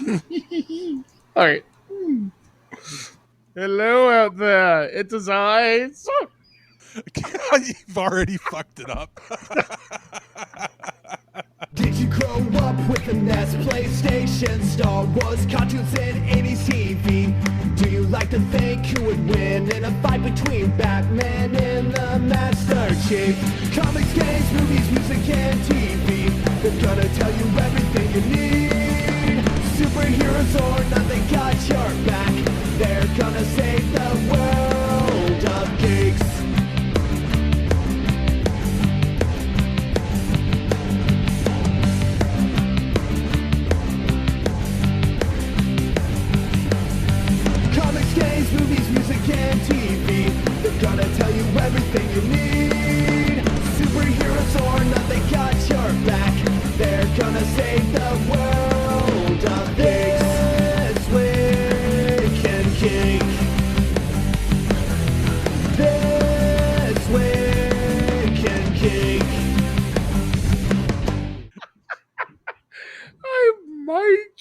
All right. Hello out there. It is I. You've already fucked it up. Did you grow up with the NES, PlayStation, Star Wars, cartoons, and 80s TV? Do you like to think who would win in a fight between Batman and the Master Chief? Comics, games, movies, music, and TV. They're gonna tell you everything you need. Superheroes or not, they got your back. They're gonna save the world of geeks. Games, movies, music, and TV. They're gonna tell you everything you need. Superheroes or not, they got your back. They're gonna save the world of This Week in Geek. This Week in Geek. I'm Mike.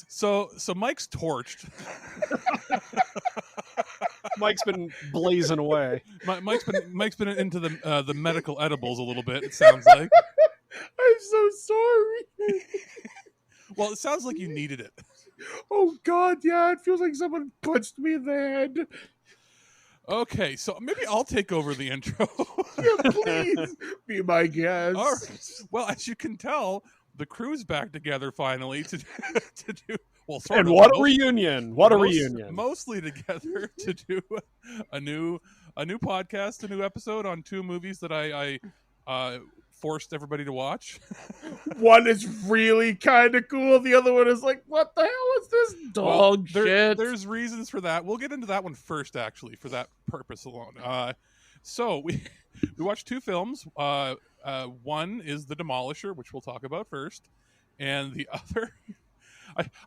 So Mike's torched. Mike's been blazing away. Mike's been into the medical edibles a little bit. It sounds like. I'm so sorry. Well, it sounds like you needed it. Oh God, yeah. It feels like someone punched me in the head. Okay, so maybe I'll take over the intro. Yeah, please be my guest. All right. Well, as you can tell, the crew's back together finally to do well. Sort And of, what a reunion! What a reunion! Mostly together to do a new podcast, a new episode on two movies that I forced everybody to watch. One is really kind of cool. The other one is like, what the hell is this dog shit? There's reasons for that. We'll get into that one first, actually, for that purpose alone. So we watched two films. One is The Demolisher, which we'll talk about first, and the other,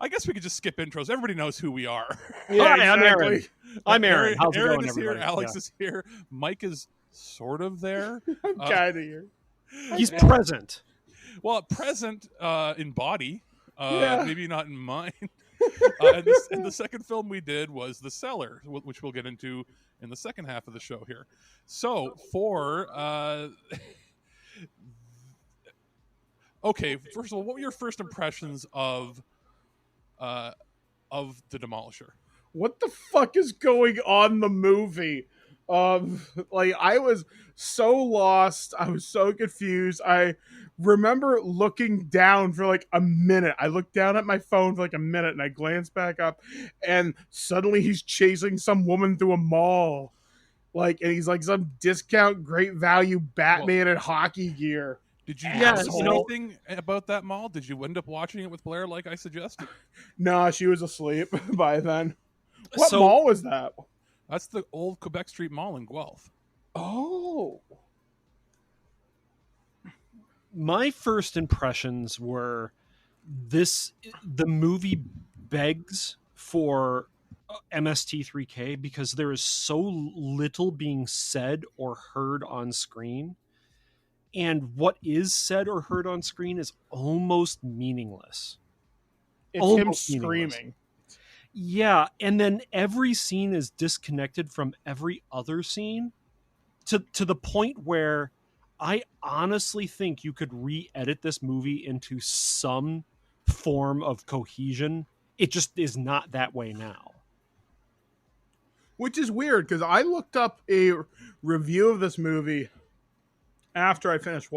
I guess we could just skip intros. Everybody knows who we are. Yeah, Hi, exactly. I'm Aaron. I'm Aaron. How's it Aaron going, is here. everybody? Alex is here. Mike is sort of there. I'm kind of here. He's present. Well, present in body, Yeah. maybe not in mind. And the second film we did was The Cellar, which we'll get into in the second half of the show here. So for okay, first of all, what were your first impressions of The Demolisher? What the fuck is going on in the movie? Like, I was so lost. I was so confused. I remember looking down for like a minute. I looked down at my phone for like a minute and I glanced back up and suddenly he's chasing some woman through a mall. Like, and he's like some discount great value Batman and hockey gear. Did you Yeah, notice you know- anything about that mall? Did you end up watching it with Blair like I suggested? Nah, she was asleep by then. What So- mall was that? That's the old Quebec Street Mall in Guelph. Oh. My first impressions were the movie begs for MST3K because there is so little being said or heard on screen. And what is said or heard on screen is almost meaningless. It's him Almost meaningless. screaming. Yeah, and then every scene is disconnected from every other scene to the point where I honestly think you could re-edit this movie into some form of cohesion. It just is not that way now. Which is weird because I looked up a review of this movie after I finished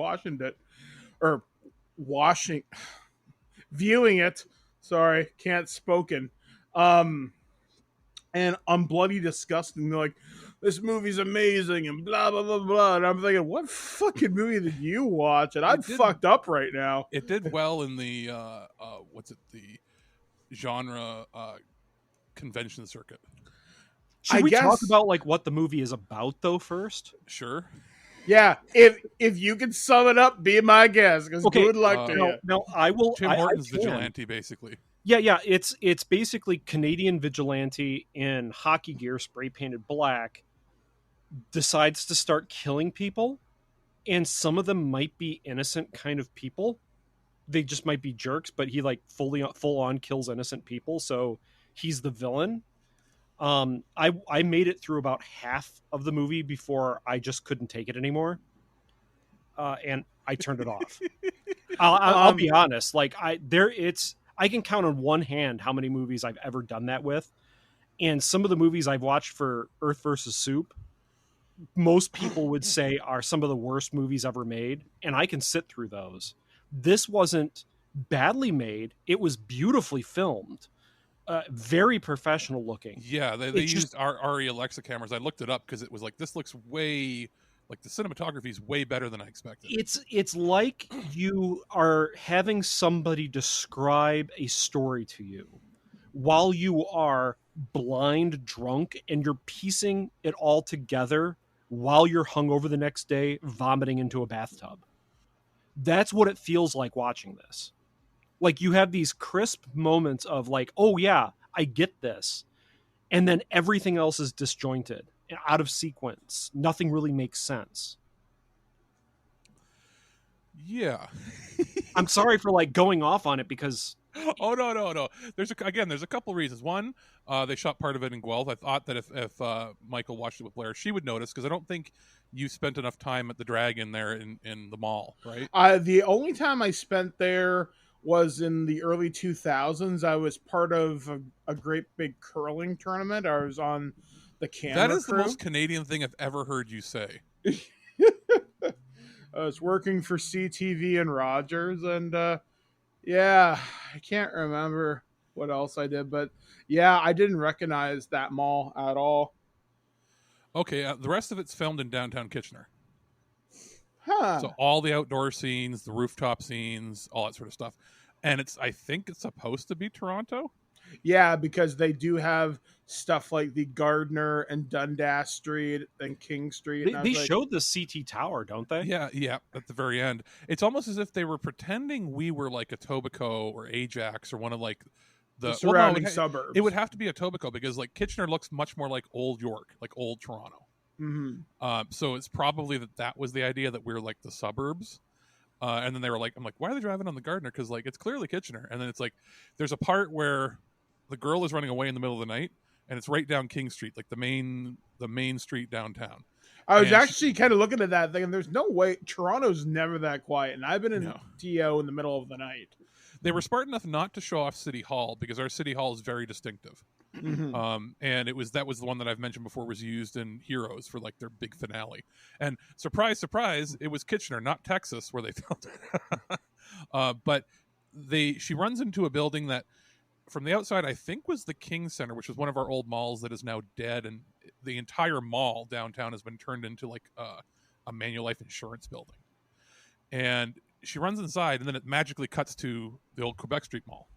viewing it. Sorry, can't spoken. And I'm bloody disgusting. They're like, this movie's amazing and blah blah blah blah. And I'm thinking, what fucking movie did you watch? And I'm fucked up right now. It did well in the the genre convention circuit. Should we talk about like what the movie is about though first? Sure. Yeah, if you can sum it up, be my guest. Because Okay, good luck to you. No, I will. Tim I Hortons can. vigilante, basically. Yeah. It's basically Canadian vigilante in hockey gear, spray painted black, decides to start killing people, and some of them might be innocent kind of people. they just might be jerks, but he like full on kills innocent people, so he's the villain. I made it through about half of the movie before I just couldn't take it anymore, and I turned it off. I'll be honest, like I can count on one hand how many movies I've ever done that with, and some of the movies I've watched for Earth versus Soup, most people would say are some of the worst movies ever made, and I can sit through those. This wasn't badly made; it was beautifully filmed. Very professional looking. Yeah, they used our RE Alexa cameras. I looked it up because it was like, this looks way, like the cinematography is way better than I expected. It's like you are having somebody describe a story to you while you are blind drunk, and you're piecing it all together while you're hungover the next day, vomiting into a bathtub. That's what it feels like watching this. Like, you have these crisp moments of like, oh yeah, I get this. And then everything else is disjointed and out of sequence. Nothing really makes sense. Yeah. I'm sorry for like going off on it because... Oh, no. There's a couple reasons. One, they shot part of it in Guelph. I thought that if Michael watched it with Blair, she would notice, because I don't think you spent enough time at the Dragon there in the mall, right? The only time I spent there was in the early 2000s. I was part of a great big curling tournament. I was on the camera That is crew. the most Canadian thing I've ever heard you say. I was working for CTV and Rogers, and yeah, I can't remember what else I did, but yeah, I didn't recognize that mall at all. Okay, the rest of it's filmed in downtown Kitchener. Huh. So all the outdoor scenes, the rooftop scenes, all that sort of stuff. And I think it's supposed to be Toronto. Yeah, because they do have stuff like the Gardner and Dundas Street and King Street. They showed the CT Tower, don't they? Yeah, at the very end. It's almost as if they were pretending we were like Etobicoke or Ajax or one of like the surrounding suburbs. It would have to be Etobicoke, because like Kitchener looks much more like old York, like old Toronto. Mm-hmm. So it's probably that was the idea, that we're like the suburbs. And then they were like, I'm like, why are they driving on the Gardner? Because like it's clearly Kitchener. And then it's like there's a part where the girl is running away in the middle of the night, and it's right down King Street, like the main street downtown. I was actually kind of looking at that thing, and there's no way Toronto's never that quiet. And I've been in TO in the middle of the night. They were smart enough not to show off City Hall, because our City Hall is very distinctive. Mm-hmm. And that was the one that I've mentioned before, was used in Heroes for like their big finale. And surprise, surprise, it was Kitchener, not Texas, where they filmed it. But she runs into a building that, from the outside, I think was the King Center, which was one of our old malls that is now dead, and the entire mall downtown has been turned into like a Manulife insurance building. And she runs inside, and then it magically cuts to the old Quebec Street Mall,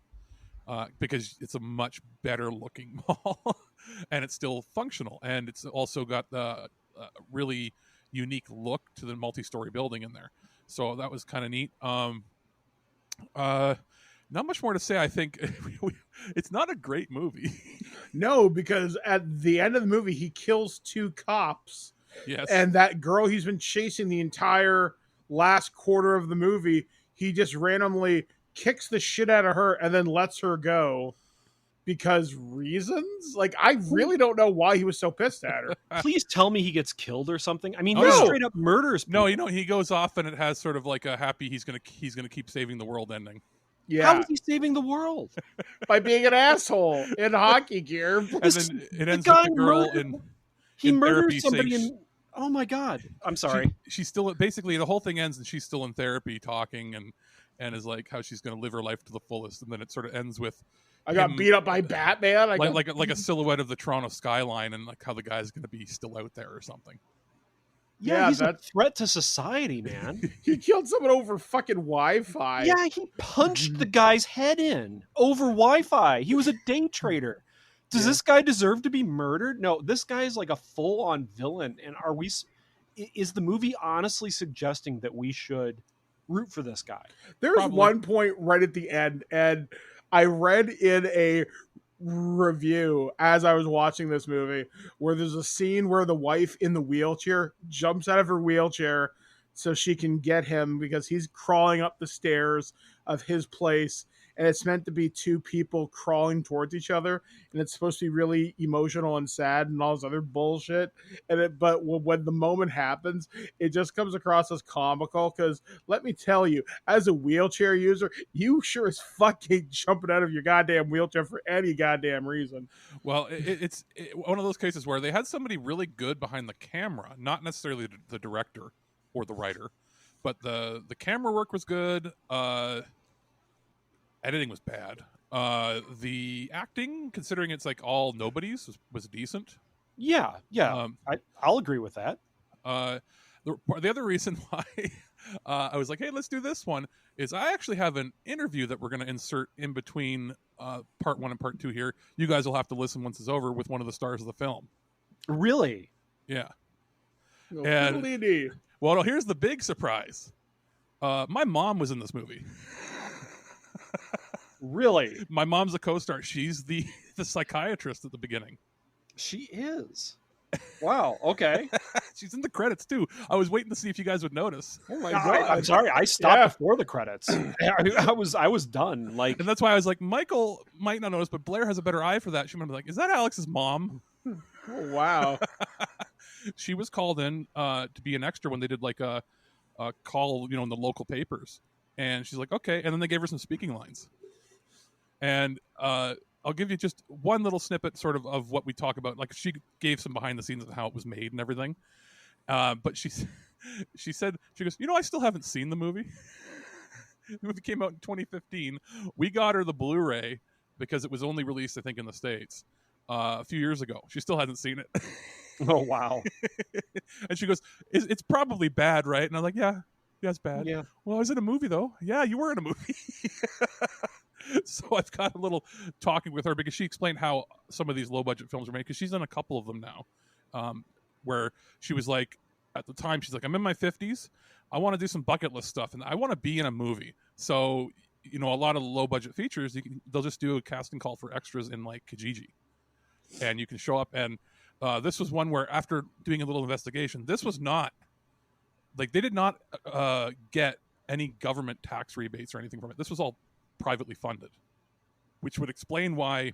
because it's a much better looking mall, and it's still functional, and it's also got the really unique look to the multi-story building in there. So that was kind of neat. Not much more to say. I think it's not a great movie. No, because at the end of the movie, he kills 2 cops. Yes. And that girl he's been chasing the entire last quarter of the movie, he just randomly kicks the shit out of her and then lets her go because reasons. Like, I really don't know why he was so pissed at her. Please tell me he gets killed or something. I mean, he straight up murders people. No, he goes off, and it has sort of like a happy he's gonna keep saving the world ending. Yeah. How is he saving the world? By being an asshole in hockey gear. And then it ends with the girl he in murdered therapy somebody oh my god. I'm sorry. She's still, basically the whole thing ends and she's still in therapy talking and is like how she's going to live her life to the fullest, and then it sort of ends with I got beat up by Batman. Like a silhouette of the Toronto skyline, and like how the guy's going to be still out there or something. Yeah, he's a threat to society, man. He killed someone over fucking Wi-Fi. Yeah, he punched the guy's head in over Wi-Fi. He was a day trader. Does this guy deserve to be murdered? No, this guy is like a full-on villain. And is the movie honestly suggesting that we should root for this guy? There's one point right at the end, and I read in a review as I was watching this movie where there's a scene where the wife in the wheelchair jumps out of her wheelchair, so she can get him because he's crawling up the stairs of his place, and it's meant to be two people crawling towards each other, and it's supposed to be really emotional and sad and all this other bullshit. But when the moment happens, it just comes across as comical because let me tell you, as a wheelchair user, you sure as fuck ain't jumping out of your goddamn wheelchair for any goddamn reason. Well, it's one of those cases where they had somebody really good behind the camera, not necessarily the director or the writer, but the camera work was good. Editing was bad. The acting, considering it's like all nobodies, was decent. Yeah. I'll agree with that. The other reason why I was like, hey, let's do this one is I actually have an interview that we're going to insert in between part 1 and part 2 here. You guys will have to listen once it's over with one of the stars of the film. Really? Yeah. And, well, here's the big surprise. My mom was in this movie. Really? My mom's a co-star. She's the psychiatrist at the beginning. She is. Wow. Okay. She's in the credits too. I was waiting to see if you guys would notice. oh my god! I'm sorry. I stopped before the credits. I was done. Like, And that's why I was like, Michael might not notice, but Blair has a better eye for that. She might be like, is that Alex's mom? Oh, wow. She was called in to be an extra when they did like a call, in the local papers. And she's like, okay. And then they gave her some speaking lines. And I'll give you just one little snippet sort of what we talk about. Like she gave some behind the scenes of how it was made and everything. But she said, she goes, I still haven't seen the movie. The movie came out in 2015. We got her the Blu-ray because it was only released, I think, in the States a few years ago. She still hasn't seen it. oh wow. And she goes, it's probably bad, right? And I'm like, yeah, it's bad. Yeah. Well, I was in a movie, though. Yeah, you were in a movie. So I've got a little talking with her because she explained how some of these low-budget films were made because she's done a couple of them now where she was like, at the time, she's like, I'm in my 50s. I want to do some bucket list stuff, and I want to be in a movie. So, a lot of the low-budget features, they'll just do a casting call for extras in, like, Kijiji. And you can show up, and this was one where, after doing a little investigation, this was not, like, they did not get any government tax rebates or anything from it. This was all privately funded, which would explain why.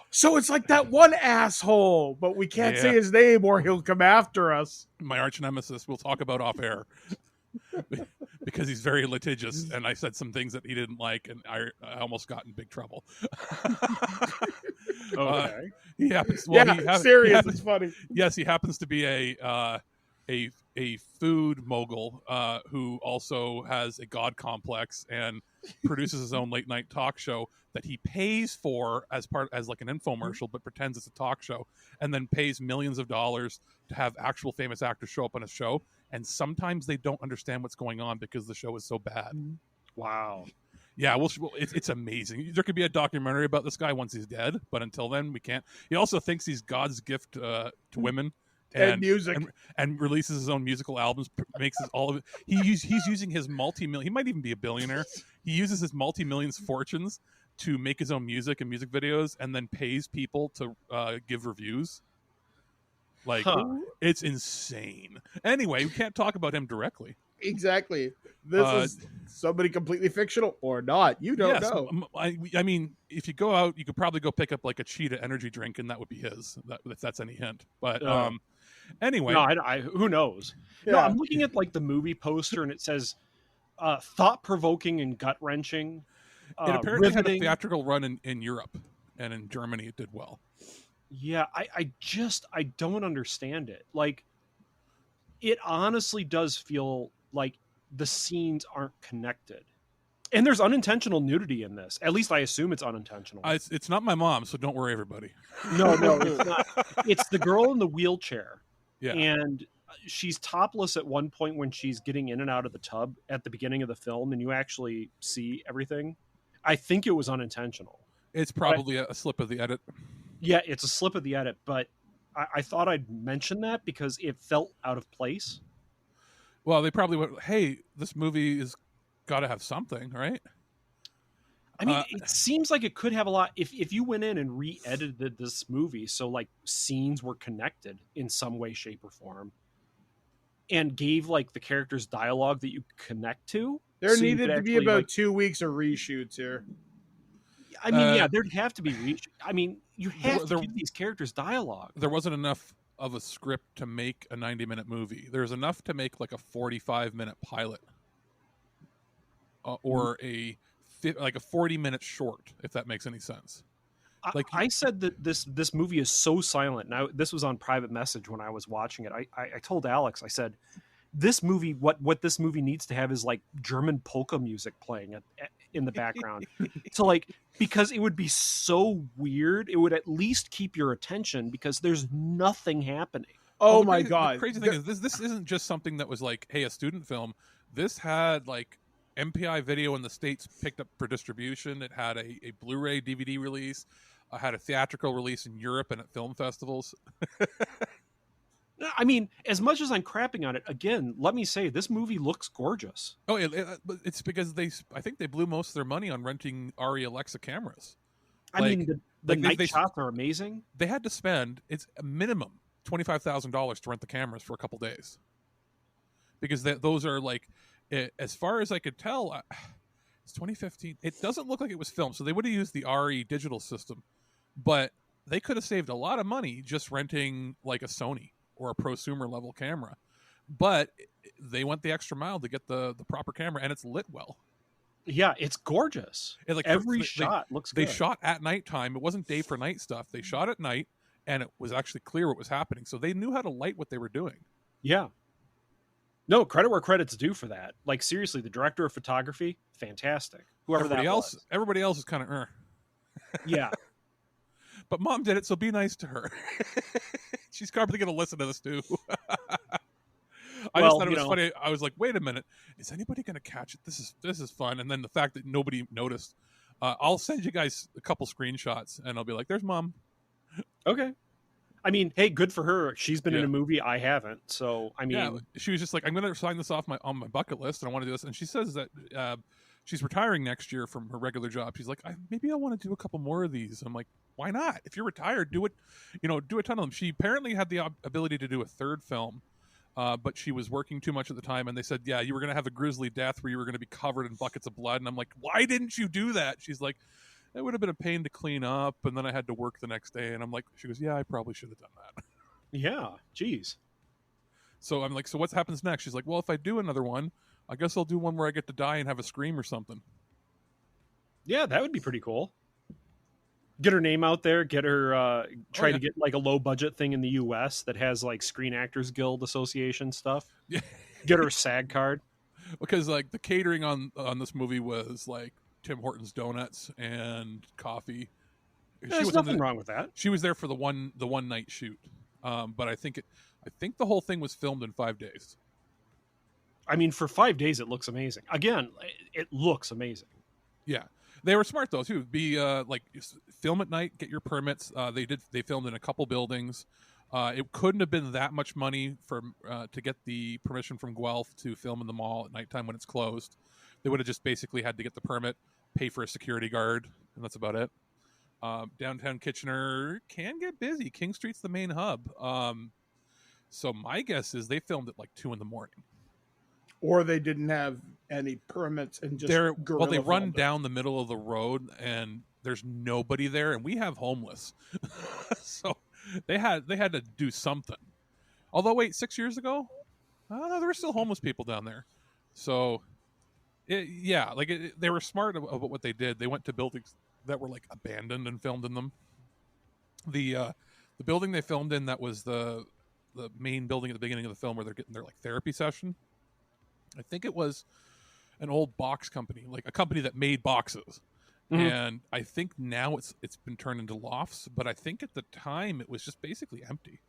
So it's like that one asshole, but we can't say his name or he'll come after us. My arch nemesis, we'll talk about off air. Because he's very litigious, and I said some things that he didn't like, and I almost got in big trouble. Okay. He happens. It's funny. Yes, he happens to be a food mogul who also has a god complex and produces his own late night talk show that he pays for as like an infomercial, but pretends it's a talk show, and then pays millions of dollars to have actual famous actors show up on a show. And sometimes they don't understand what's going on because the show is so bad. Wow. Yeah, it's amazing. There could be a documentary about this guy once he's dead, but until then, we can't. He also thinks he's God's gift to women. And music. And releases his own musical albums, makes all of it. He's using his multi-million. He might even be a billionaire. He uses his multi-millions fortunes to make his own music and music videos, and then pays people to give reviews. Like, It's insane. Anyway, we can't talk about him directly. Exactly. This is somebody completely fictional or not. You don't know. I mean, if you go out, you could probably go pick up like a Cheetah energy drink, and that would be his. If that's any hint. But anyway, no, who knows? Yeah. No, I'm looking at like the movie poster, and it says thought-provoking and gut-wrenching. It apparently had a theatrical run in Europe, and in Germany it did well. Yeah, I don't understand it. Like, it honestly does feel like the scenes aren't connected. And there's unintentional nudity in this. At least I assume it's unintentional. It's not my mom, so don't worry, everybody. No, it's not. It's the girl in the wheelchair. Yeah. And she's topless at one point when she's getting in and out of the tub at the beginning of the film, and you actually see everything. I think it was unintentional. It's probably a slip of the edit. Yeah, it's a slip of the edit, but I thought I'd mention that because it felt out of place. Well, they probably went, hey, this movie is got to have something, right? I mean, it seems like it could have a lot. If you went in and re-edited this movie so like scenes were connected in some way, shape, or form. and gave like the characters dialogue that you connect to. There so you needed could to be actually, about like, 2 weeks of reshoots here. I mean, yeah, there'd have to be I mean, you have there- to give these characters dialogue. There wasn't enough of a script to make a 90-minute movie. There's enough to make like a 45-minute pilot, or a 40-minute short, if that makes any sense. Like I said that this movie is so silent. Now, this was on private message when I was watching it. I told Alex, I said, this movie, what this movie needs to have is like German polka music playing in the background. So like, because it would be so weird, it would at least keep your attention because there's nothing happening. Oh the my crazy, god! The crazy thing is this isn't just something that was like, hey, a student film. This had like MPI video in the States picked up for distribution. It had a Blu-ray DVD release. Had a theatrical release in Europe and at film festivals. I mean, as much as I'm crapping on it, again, let me say this movie looks gorgeous. Oh, it's because I think they blew most of their money on renting ARRI Alexa cameras. I mean, the night they shots are amazing. They had to spend it's a minimum $25,000 to rent the cameras for a couple days, because those are like, as far as I could tell, it's 2015. It doesn't look like it was filmed, so they would have used the ARRI digital system, but they could have saved a lot of money just renting like a Sony or a prosumer level camera. But they went the extra mile to get the proper camera, and it's lit well. Yeah, it's gorgeous. Every shot looks good. They shot at nighttime. It wasn't day for night stuff. They shot at night, and it was actually clear what was happening. So they knew how to light what they were doing. Yeah. No, credit where credit's due for that. Like, seriously, the director of photography, fantastic. Whoever everybody else is kind of Yeah. But Mom did it, so be nice to her. She's probably going to listen to this too. I just thought it was funny. I was like, wait a minute, is anybody going to catch it? This is fun. And then the fact that nobody noticed. I'll send you guys a couple screenshots, and I'll be like, there's Mom. Okay. I mean, hey, good for her. She's been in a movie. I haven't. So, I mean. Yeah, she was just like, I'm going to sign this off on my bucket list, and I want to do this. And she says that she's retiring next year from her regular job. She's like, maybe I want to do a couple more of these. I'm like, why not? If you're retired, do it. Do a ton of them. She apparently had the ability to do a third film, but she was working too much at the time. And they said, yeah, you were going to have a grisly death where you were going to be covered in buckets of blood. And I'm like, why didn't you do that? She's like, it would have been a pain to clean up, and then I had to work the next day. And I'm like, she goes, yeah, I probably should have done that. Yeah, geez. So I'm like, so what happens next? She's like, well, if I do another one, I guess I'll do one where I get to die and have a scream or something. Yeah, that would be pretty cool. Get her name out there, get her try to get like a low budget thing in the US that has like Screen Actors Guild Association stuff. Yeah. Get her a SAG card. Because like the catering on this movie was like Tim Hortons donuts and coffee. There's nothing wrong with that. She was there for the one night shoot. But I think the whole thing was filmed in 5 days. I mean, for 5 days it looks amazing. Again, it looks amazing. Yeah. They were smart though too. Be like film at night, get your permits. They filmed in a couple buildings. It couldn't have been that much money to get the permission from Guelph to film in the mall at nighttime when it's closed. They would have just basically had to get the permit, pay for a security guard, and that's about it. Downtown Kitchener can get busy. King Street's the main hub. So my guess is they filmed at like 2 a.m. Or they didn't have any permits and just they run down the middle of the road and there's nobody there, and we have homeless. So they had to do something. Although wait, 6 years ago, there were still homeless people down there. So they were smart about what they did. They went to buildings that were like abandoned and filmed in them. The building they filmed in, that was the main building at the beginning of the film where they're getting their like therapy session. I think it was an old box company, like a company that made boxes. Mm-hmm. And I think now it's been turned into lofts, but I think at the time it was just basically empty.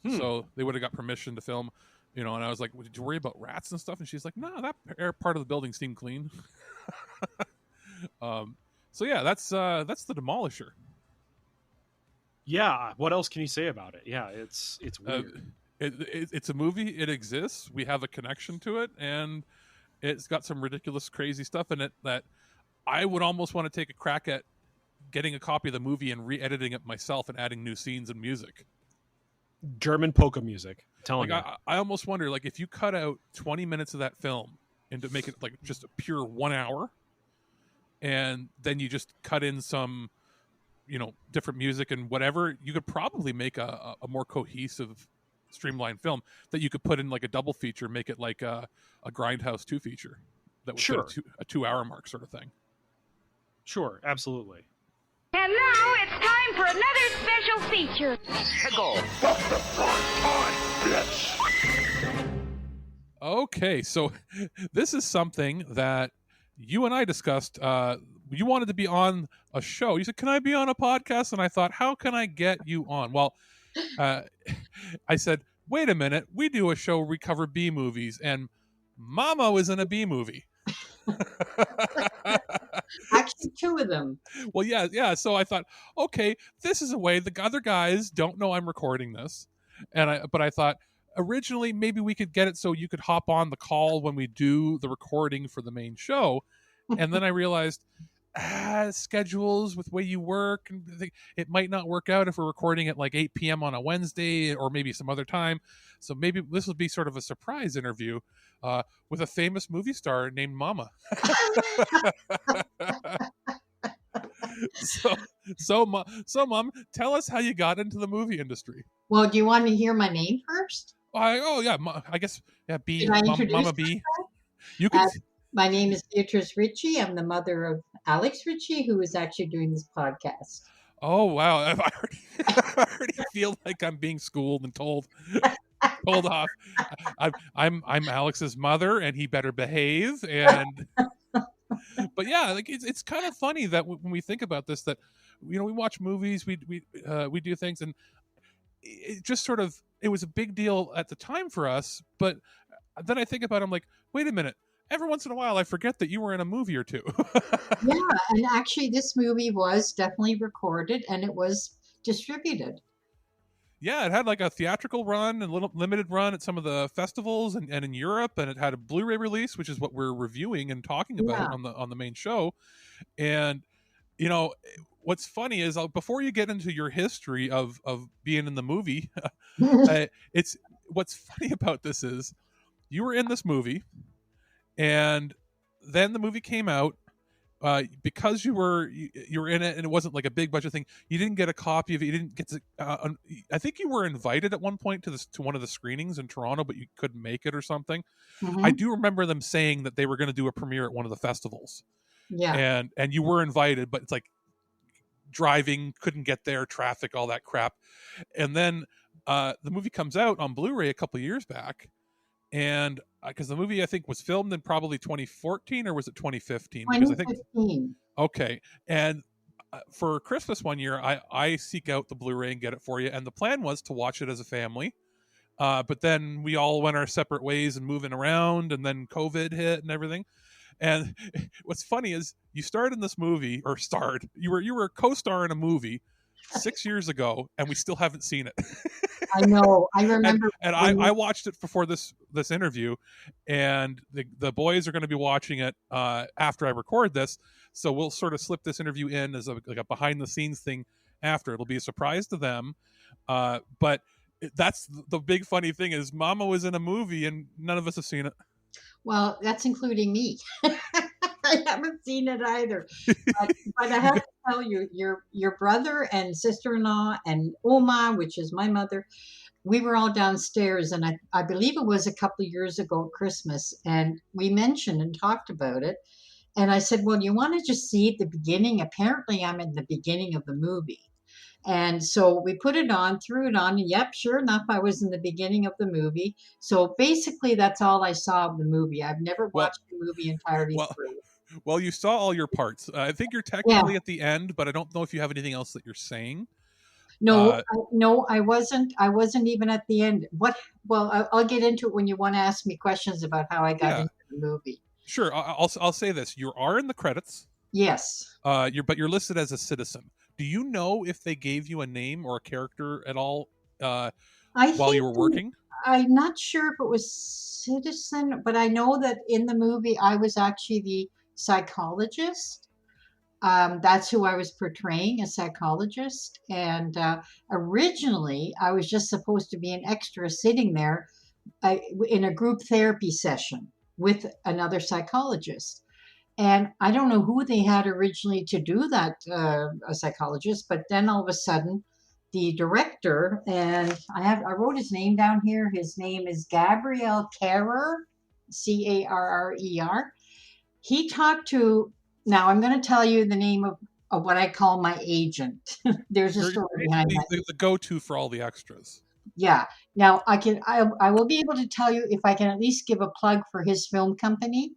So they would have got permission to film, and I was like, did you worry about rats and stuff? And she's like, no, that part of the building seemed clean. So yeah, that's the Demolisher. Yeah, what else can you say about it? Yeah, it's weird. It's a movie. It exists. We have a connection to it, and it's got some ridiculous, crazy stuff in it that I would almost want to take a crack at getting a copy of the movie and re-editing it myself and adding new scenes and music. German polka music. telling you. I almost wonder, like, if you cut out 20 minutes of that film and to make it like just a pure 1 hour, and then you just cut in some, different music and whatever, you could probably make a more cohesive, streamlined film that you could put in like a double feature, make it like a Grindhouse 2 feature that would Sure. fit a 2 hour mark sort of thing. Sure, absolutely. And now it's time for another special feature. Okay, so this is something that you and I discussed. You wanted to be on a show. You said, "Can I be on a podcast?" And I thought, "How can I get you on?" Well, I said, "Wait a minute. We do a show where we cover B movies, and Mama was in a B movie." Actually, 2 of them. Well, yeah. So I thought, okay, this is a way the other guys don't know I'm recording this, but I thought originally maybe we could get it so you could hop on the call when we do the recording for the main show, and then I realized schedules with the way you work, and it might not work out if we're recording at like 8 p.m. on a Wednesday or maybe some other time. So maybe this will be sort of a surprise interview with a famous movie star named Mama. So Mom, tell us how you got into the movie industry. Well, do you want to hear my name first? I guess B, Did I introduce Mama B. You can. My name is Beatrice Ritchie. I'm the mother of Alex Ritchie, who is actually doing this podcast. Oh wow! I already feel like I'm being schooled and told off. I'm Alex's mother, and he better behave. And but yeah, like it's kind of funny that when we think about this, that we watch movies, we do things, and it just sort of, it was a big deal at the time for us. But then I think about it, I'm like, wait a minute. Every once in a while, I forget that you were in a movie or two. Yeah, and actually, this movie was definitely recorded and it was distributed. Yeah, it had like a theatrical run and a little limited run at some of the festivals and in Europe, and it had a Blu-ray release, which is what we're reviewing and talking about on the main show. And what's funny is before you get into your history of being in the movie, it's what's funny about this is you were in this movie. And then the movie came out because you were in it, and it wasn't like a big budget thing. You didn't get a copy of it. You didn't get to. I think you were invited at one point to one of the screenings in Toronto, but you couldn't make it or something. Mm-hmm. I do remember them saying that they were going to do a premiere at one of the festivals. Yeah, and you were invited, but it's like driving, couldn't get there, traffic, all that crap. And then the movie comes out on Blu-ray a couple of years back. And because the movie, I think, was filmed in probably 2014, or was it 2015? 2015. Okay. And for Christmas one year, I seek out the Blu-ray and get it for you. And the plan was to watch it as a family. But then we all went our separate ways and moving around, and then COVID hit and everything. And what's funny is you starred in this movie, or starred. You were a co-star in a movie 6 years ago, and we still haven't seen it. I know. I remember. And I watched it before this interview, and the boys are going to be watching it after I record this. So we'll sort of slip this interview in as like a behind the scenes thing after. It'll be a surprise to them. But that's the big funny thing is Mama was in a movie and none of us have seen it. Well, that's including me. I haven't seen it either. But I have to tell you, your brother and sister-in-law and Oma, which is my mother, we were all downstairs, and I believe it was a couple of years ago at Christmas, and we mentioned and talked about it. And I said, well, you want to just see at the beginning? Apparently, I'm in the beginning of the movie. And so we put it on, threw it on, and yep, sure enough, I was in the beginning of the movie. So basically, that's all I saw of the movie. I've never watched the movie entirely through. Well, you saw all your parts. I think you're technically at the end, but I don't know if you have anything else that you're saying. No, no, I wasn't. I wasn't even at the end. What? Well, I'll get into it when you want to ask me questions about how I got into the movie. Sure, I'll say this: you are in the credits. Yes. You're listed as a citizen. Do you know if they gave you a name or a character at all while you were working? I'm not sure if it was citizen, but I know that in the movie I was actually the psychologist. That's who I was portraying, a psychologist. And originally, I was just supposed to be an extra sitting there in a group therapy session with another psychologist. And I don't know who they had originally to do that, a psychologist, but then all of a sudden, the director, and I wrote his name down here. His name is Gabriel Carrer, Carrer. He talked to, now I'm going to tell you the name of what I call my agent. There's a You're story behind that. basically the go-to for all the extras. Yeah. Now I will be able to tell you if I can at least give a plug for his film company.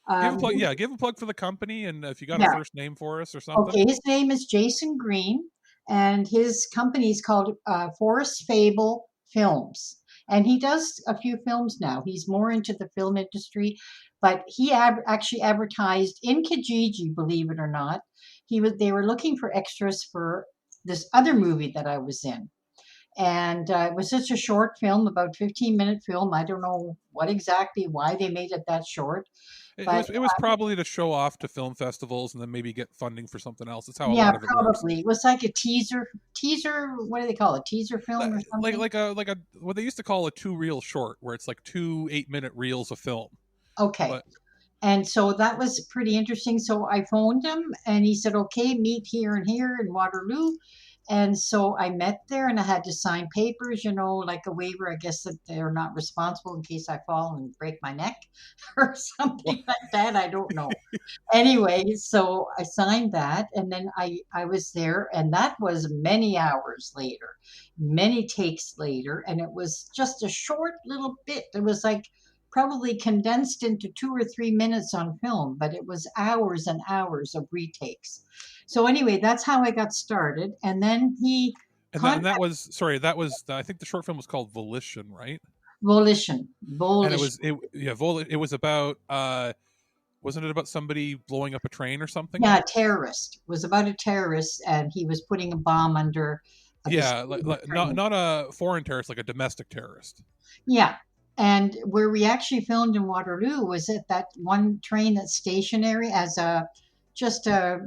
Give a Um, plug, yeah, give a plug for the company, and if you got a yeah. first name for us or something. Okay. His name is Jason Green, and his company is called Forest Fable Films. And he does a few films now. He's more into the film industry, but he actually advertised in Kijiji, believe it or not. They were looking for extras for this other movie that I was in. And it was such a short film, about 15-minute film. I don't know what exactly why they made it that short, but It was probably to show off to film festivals and then maybe get funding for something else. That's how a yeah, lot of it works. probably it was like a teaser. What do they call it? Teaser film or something? Like a what they used to call a 2-reel short, where it's like 2 8-minute reels of film. Okay. But And so that was pretty interesting. So I phoned him and he said, okay, meet here and here in Waterloo. And so I met there and I had to sign papers, like a waiver, I guess, that they're not responsible in case I fall and break my neck or something like that. I don't know. Anyway, so I signed that and then I was there, and that was many hours later, many takes later. And it was just a short little bit. It was like probably condensed into 2 or 3 minutes on film, but it was hours and hours of retakes. So anyway, that's how I got started. And then he that was I think the short film was called Volition, right? Volition. And it was about wasn't it about somebody blowing up a train or something? Yeah, a terrorist. It was about a terrorist, and he was putting a bomb under. Yeah, not a foreign terrorist, like a domestic terrorist. Yeah. And where we actually filmed in Waterloo was at that one train that's stationary as just a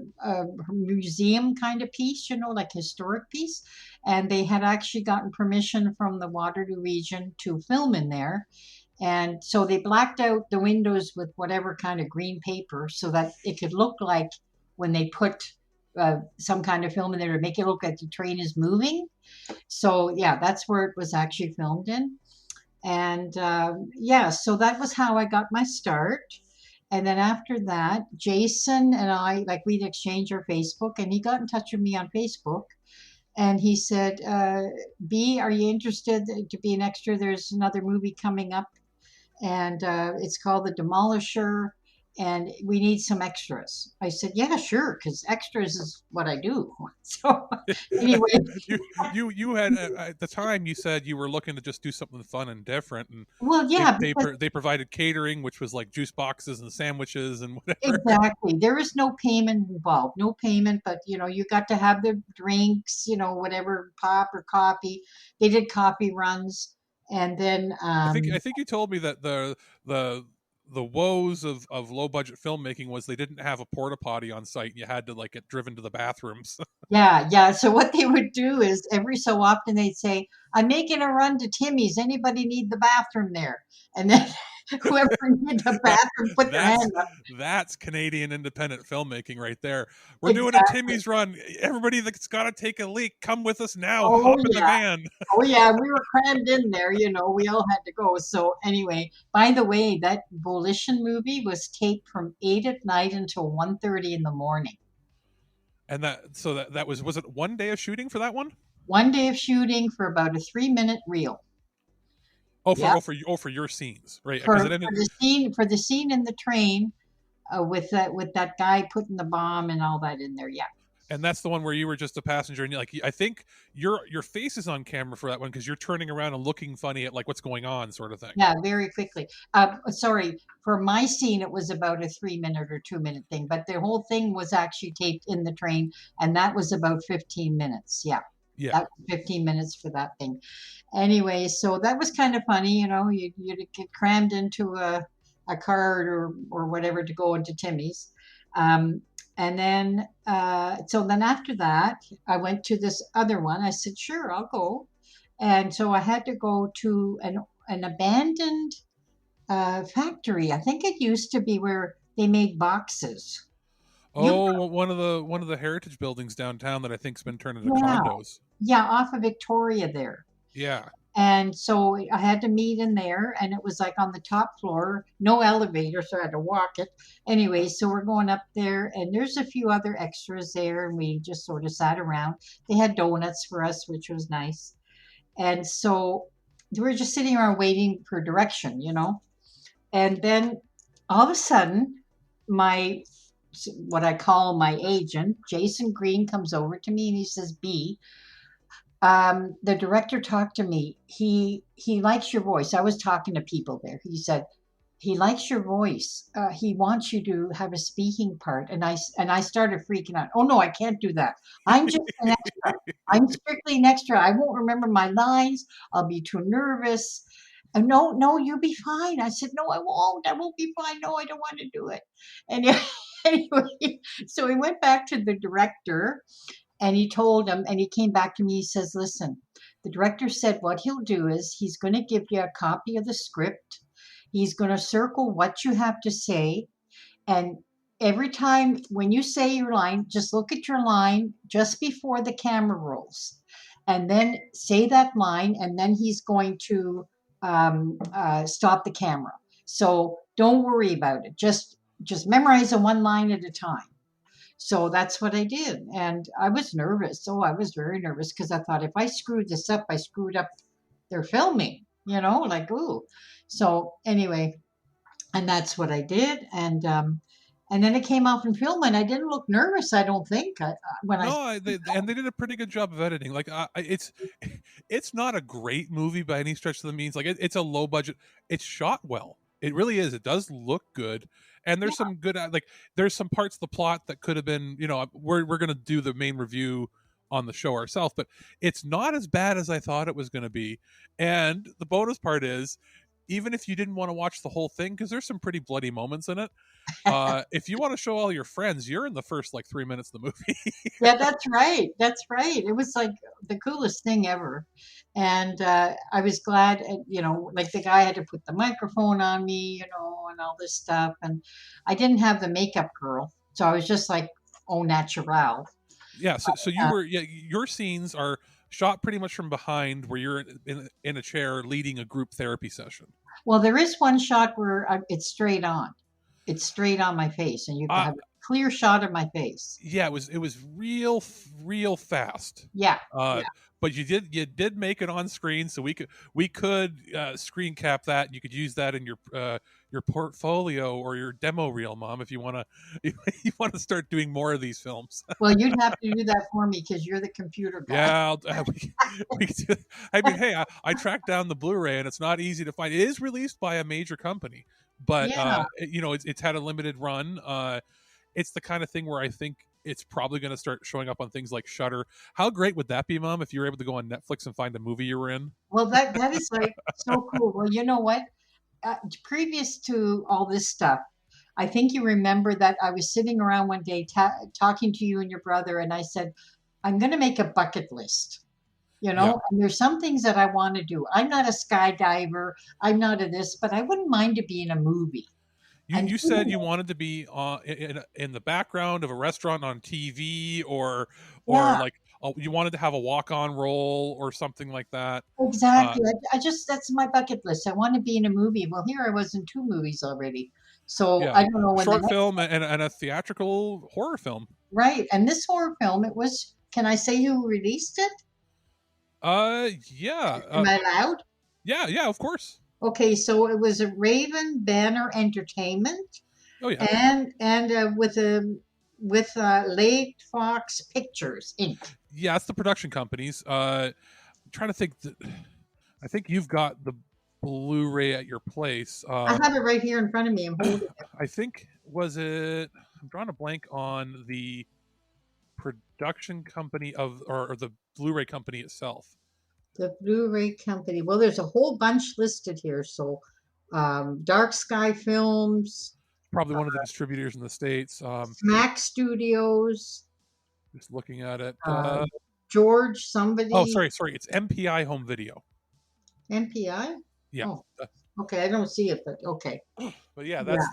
museum kind of piece, like historic piece. And they had actually gotten permission from the Waterloo region to film in there. And so they blacked out the windows with whatever kind of green paper so that it could look like when they put some kind of film in there to make it look like the train is moving. So yeah, that's where it was actually filmed in. And so that was how I got my start. And then after that, Jason and I, we'd exchange our Facebook, and he got in touch with me on Facebook. And he said, B, are you interested to be an extra? There's another movie coming up, and it's called The Demolisher, and we need some extras. I said, yeah, sure, because extras is what I do. So anyway. you had, at the time, you said you were looking to just do something fun and different. And well, yeah. They provided catering, which was like juice boxes and sandwiches and whatever. Exactly. There was no payment involved. No payment, but, you got to have the drinks, whatever, pop or coffee. They did coffee runs. And then I think you told me that the woes of low budget filmmaking was they didn't have a porta potty on site, and you had to get driven to the bathrooms. Yeah. So what they would do is every so often they'd say, I'm making a run to Timmy's. Anybody need the bathroom there? And then whoever needed the bathroom put their hand up. That's Canadian independent filmmaking right there. We're doing a Timmy's run. Everybody that's got to take a leak, come with us now. Hop in the van. Oh, yeah. We were crammed in there. We all had to go. So anyway, by the way, that Volition movie was taped from 8 at night until 1:30 in the morning. And that was it one day of shooting for that one? One day of shooting for about a 3-minute reel. For your scenes, right? For the scene in the train, with that guy putting the bomb and all that in there, yeah. And that's the one where you were just a passenger, and I think your face is on camera for that one because you're turning around and looking funny at what's going on, sort of thing. Yeah, very quickly. Sorry, for my scene, it was about a 3-minute or 2-minute thing, but the whole thing was actually taped in the train, and that was about 15 minutes. Yeah. Yeah. That was 15 minutes for that thing. Anyway, so that was kind of funny, you'd get crammed into a cart or whatever to go into Timmy's. And then, so then after that, I went to this other one. I said, sure, I'll go. And so I had to go to an abandoned factory. I think it used to be where they made boxes. You, Oh, one of the heritage buildings downtown that I think's been turned into yeah, condos. yeah, off of Victoria there. Yeah. And so I had to meet in there, and it was like on the top floor, no elevator, so I had to walk it. Anyway, so we're going up there, and there's a few other extras there, and we just sort of sat around. They had donuts for us, which was nice. And so we were just sitting around waiting for direction, you know. And then all of a sudden, my what I call my agent, Jason Green, comes over to me and he says, "B, the director talked to me. He likes your voice." I was talking to people there. He said he likes your voice. He wants you to have a speaking part. And I started freaking out. Oh no, I can't do that. I'm just an extra. I'm strictly an extra. I won't remember my lines. I'll be too nervous. No, no, you'll be fine. I said, no, I won't. I won't be fine. No, I don't want to do it. And anyway, so we went back to the director and he told him, and he came back to me. He says, listen, the director said what he'll do is he's going to give you a copy of the script. He's going to circle what you have to say. And every time when you say your line, just look at your line just before the camera rolls. And then say that line, and then he's going to stop the camera. So don't worry about it. Just memorize a one line at a time. So that's what I did. And I was nervous. Oh, I was very nervous because I thought if I screwed this up, I screwed up their filming, like, ooh. So anyway, and that's what I did. And then it came out in film and I didn't look nervous, I don't think. And they did a pretty good job of editing. Like, it's not a great movie by any stretch of the means. Like, it's a low budget. It's shot well. It really is. It does look good. And there's some good, like, there's some parts of the plot that could have been, we're going to do the main review on the show ourselves, but it's not as bad as I thought it was going to be. And the bonus part is, even if you didn't want to watch the whole thing, because there's some pretty bloody moments in it, if you want to show all your friends, you're in the first like 3 minutes of the movie. Yeah, that's right. That's right. It was like the coolest thing ever. And I was glad, like the guy had to put the microphone on me, and all this stuff. And I didn't have the makeup girl. So I was just like, au natural. Yeah. So your scenes are shot pretty much from behind, where you're in a chair leading a group therapy session. Well, there is one shot where it's straight on. It's straight on my face, and you can have a clear shot of my face. Yeah, it was real fast. Yeah. But you did make it on screen, so we could screen cap that. You could use that in your portfolio or your demo reel, Mom, if you want to start doing more of these films. Well, you'd have to do that for me because you're the computer guy. Yeah, we do. I mean, hey, I tracked down the Blu-ray, and it's not easy to find. It is released by a major company, but it's had a limited run. It's the kind of thing where I think it's probably going to start showing up on things like Shudder. How great would that be, Mom, if you were able to go on Netflix and find a movie you were in? Well, that is like so cool. Well, you know what? Previous to all this stuff, I think you remember that I was sitting around one day talking to you and your brother, and I said, I'm going to make a bucket list. And there's some things that I want to do. I'm not a skydiver. I'm not a this, but I wouldn't mind to be in a movie. You said you wanted to be in the background of a restaurant on TV, or like you wanted to have a walk-on role or something like that. Exactly. That's my bucket list. I want to be in a movie. Well, here I was in 2 movies already. So I don't know when. Short film and a theatrical horror film. Right. And this horror film, it was, can I say who released it? Yeah. Am I allowed? Yeah, of course. Okay, so it was a Raven Banner Entertainment. Oh yeah. And with Late Fox Pictures Inc. Yeah, it's the production companies. I'm trying to think. I think you've got the Blu-ray at your place. I have it right here in front of me. I'm holding it. I think I'm drawing a blank on the production company or the Blu-ray company itself. The Blu-ray company. Well, there's a whole bunch listed here. So, Dark Sky Films. probably one of the distributors in the States. Smack Studios, Just looking at it. George somebody. Oh, sorry. It's MPI Home Video. MPI. Yeah. Oh, okay. I don't see it, but okay. But yeah, that's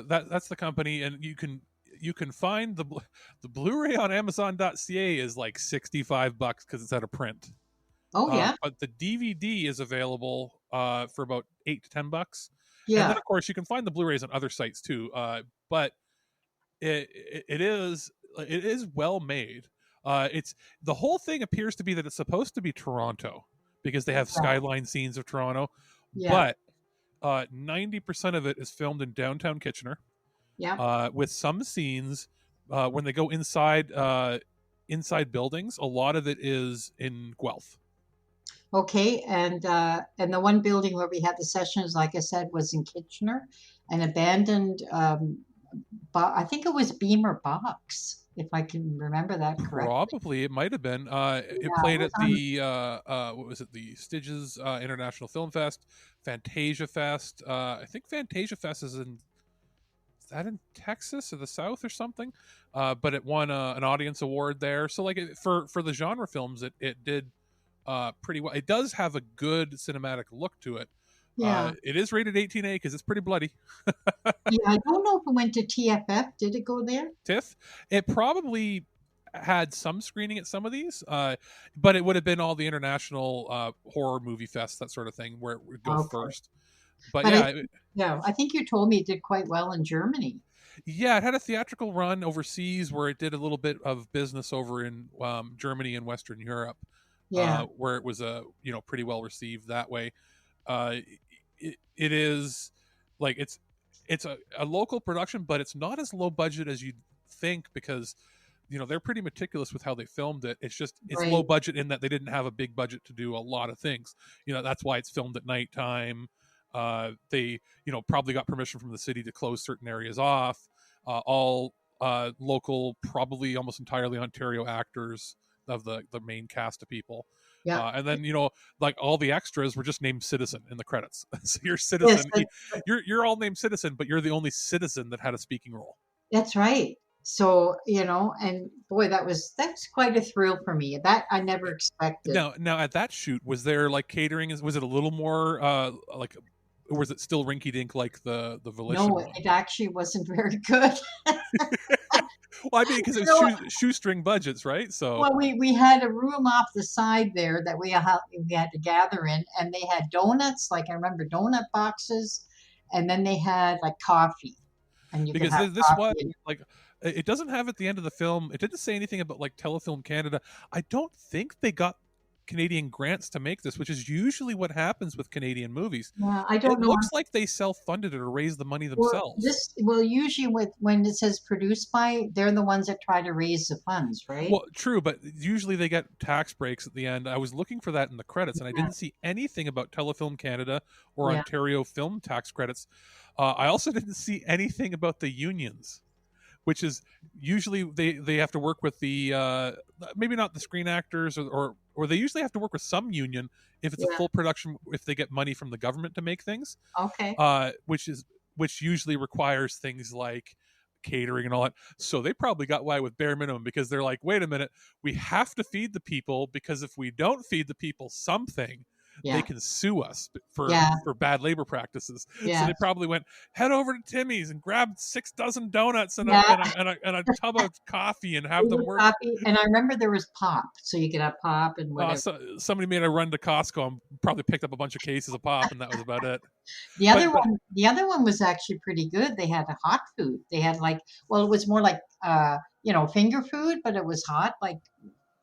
that's the company, and you can find the Blu-ray on Amazon.ca is like $65 because it's out of print. Oh yeah. But the DVD is available for about $8 to $10. Yeah. And then of course you can find the Blu-rays on other sites too. But it is well made. It's the whole thing appears to be that it's supposed to be Toronto because they have skyline scenes of Toronto. Yeah. But 90% of it is filmed in downtown Kitchener. Yeah. With some scenes when they go inside buildings, a lot of it is in Guelph. Okay, and the one building where we had the sessions, like I said, was in Kitchener, an abandoned, I think it was Beamer Box, if I can remember that correctly. Probably, it might have been. It played at the what was it? The Stitches International Film Fest, Fantasia Fest. I think Fantasia Fest is that in Texas or the South or something? But it won an audience award there. So like for the genre films, it did pretty well. It does have a good cinematic look to it. Yeah. It is rated 18A because it's pretty bloody. Yeah, I don't know if it went to TFF. Did it go there? TIFF. It probably had some screening at some of these, but it would have been all the international horror movie fests, that sort of thing, where it would go first. But yeah, I think you told me it did quite well in Germany. Yeah, it had a theatrical run overseas where it did a little bit of business over in Germany and Western Europe. Yeah, where it was pretty well received that way. It is like it's a local production, but it's not as low budget as you'd think because they're pretty meticulous with how they filmed it. It's low budget in that they didn't have a big budget to do a lot of things. That's why it's filmed at nighttime. They probably got permission from the city to close certain areas off. All local, probably almost entirely Ontario actors of the main cast of people. Yeah. And then like all the extras were just named citizen in the credits. So you're citizen. Yes, you're all named citizen, but you're the only citizen that had a speaking role. That's right. So and boy, that's quite a thrill for me. That I never expected. Now at that shoot, was there like catering? Was it a little more like? Or was it still rinky dink like the Volition? No, it actually wasn't very good. Well, I mean, because it's shoestring budgets, right? So well, we had a room off the side there that we had to gather in, and they had donuts. Like I remember donut boxes, and then they had like coffee. And you because this was like it doesn't have at the end of the film. It didn't say anything about like Telefilm Canada. I don't think they got Canadian grants to make this, which is usually what happens with Canadian movies. Yeah, I don't know. It looks like they self-funded it or raised the money themselves. Usually when it says produced by, they're the ones that try to raise the funds, right? Well, true, but usually they get tax breaks at the end. I was looking for that in the credits, and I didn't see anything about Telefilm Canada or Ontario film tax credits. I also didn't see anything about the unions, which is usually they have to work with the maybe not the Screen Actors or they usually have to work with some union if it's a full production, if they get money from the government to make things. Okay. Which usually requires things like catering and all that. So they probably got by with bare minimum because they're like, wait a minute, we have to feed the people because if we don't feed the people something, they can sue us for bad labor practices. Yeah. So they probably went, head over to Timmy's and grab 6 dozen donuts and a tub of coffee and have them work. Coffee. And I remember there was pop, so you could have pop and whatever. Somebody made a run to Costco and probably picked up a bunch of cases of pop, and that was about it. The other one was actually pretty good. They had a hot food. They had it was more like finger food, but it was hot, like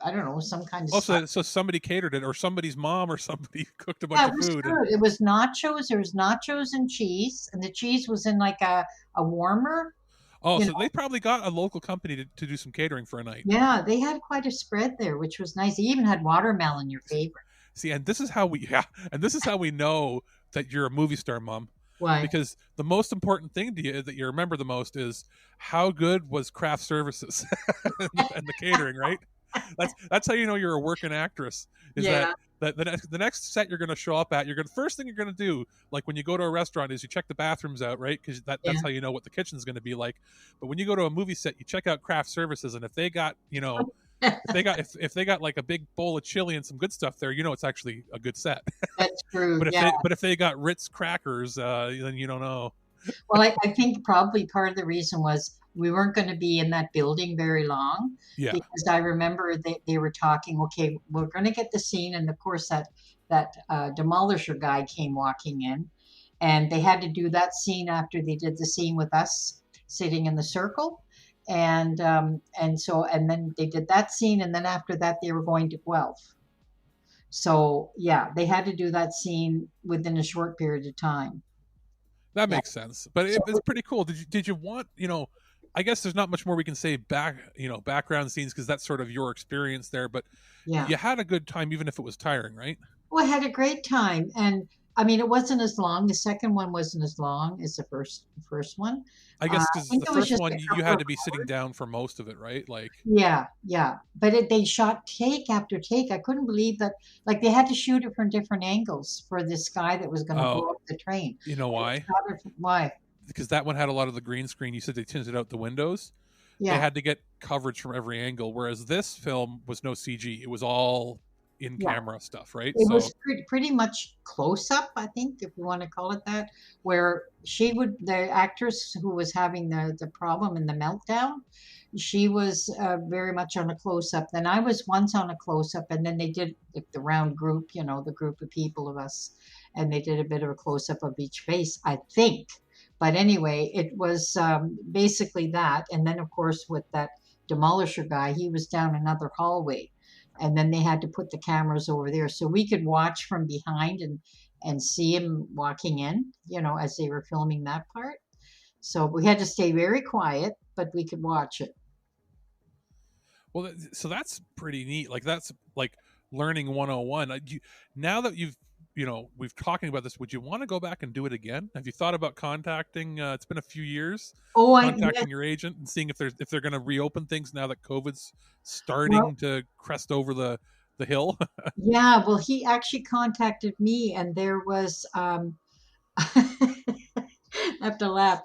I don't know, some kind of. So somebody catered it, or somebody's mom, or somebody cooked a bunch of food. Good. It was nachos. There was nachos and cheese, and the cheese was in like a warmer. Oh, so they probably got a local company to do some catering for a night. Yeah, they had quite a spread there, which was nice. They even had watermelon, your favorite. See, and this is how we know that you're a movie star, Mom. Why? Because the most important thing to you that you remember the most is how good was craft services and the catering, right? That's how you know you're a working actress. Is that the next set you're going to show up at, first thing you're going to do, like when you go to a restaurant, is you check the bathrooms out, right? Because that's how you know what the kitchen's going to be like. But when you go to a movie set, you check out craft services, and if they got, if they got like a big bowl of chili and some good stuff there, it's actually a good set. That's true. But if they got Ritz crackers, then you don't know. Well, I think probably part of the reason was we weren't going to be in that building very long. Yeah. Because I remember they were talking, okay, we're going to get the scene. And of course, that Demolisher guy came walking in, and they had to do that scene after they did the scene with us sitting in the circle. And then they did that scene. And then after that, they were going to Guelph. So, yeah, they had to do that scene within a short period of time. That makes sense, but it's pretty cool. Did you want, I guess there's not much more we can say background scenes, because that's sort of your experience there, but you had a good time even if it was tiring, right? Well, I had a great time, and I mean, it wasn't as long. The second one wasn't as long as the first one. I guess because the first one you had to be sitting down for most of it, right? Like yeah, but they shot take after take. I couldn't believe that. Like they had to shoot it from different angles for this guy that was going to blow up the train. You know why? Why? Because that one had a lot of the green screen. You said they tinted out the windows. Yeah. They had to get coverage from every angle, whereas this film was no CG. It was all in-camera stuff, right? It was pretty much close-up, I think, if you want to call it that, where the actress who was having the problem and the meltdown, she was very much on a close-up. Then I was once on a close-up, and then they did the round group, the group of people of us, and they did a bit of a close-up of each face, I think. But anyway, it was basically that. And then, of course, with that Demolisher guy, he was down another hallway. And then they had to put the cameras over there so we could watch from behind and see him walking in, as they were filming that part. So we had to stay very quiet, but we could watch it. Well, so that's pretty neat. Like that's like learning 101. Now that we've talking about this, would you want to go back and do it again? Have you thought about contacting? It's been a few years. Contacting your agent and seeing if they're going to reopen things now that COVID's starting to crest over the hill. Yeah, well, he actually contacted me, and there was I have to laugh.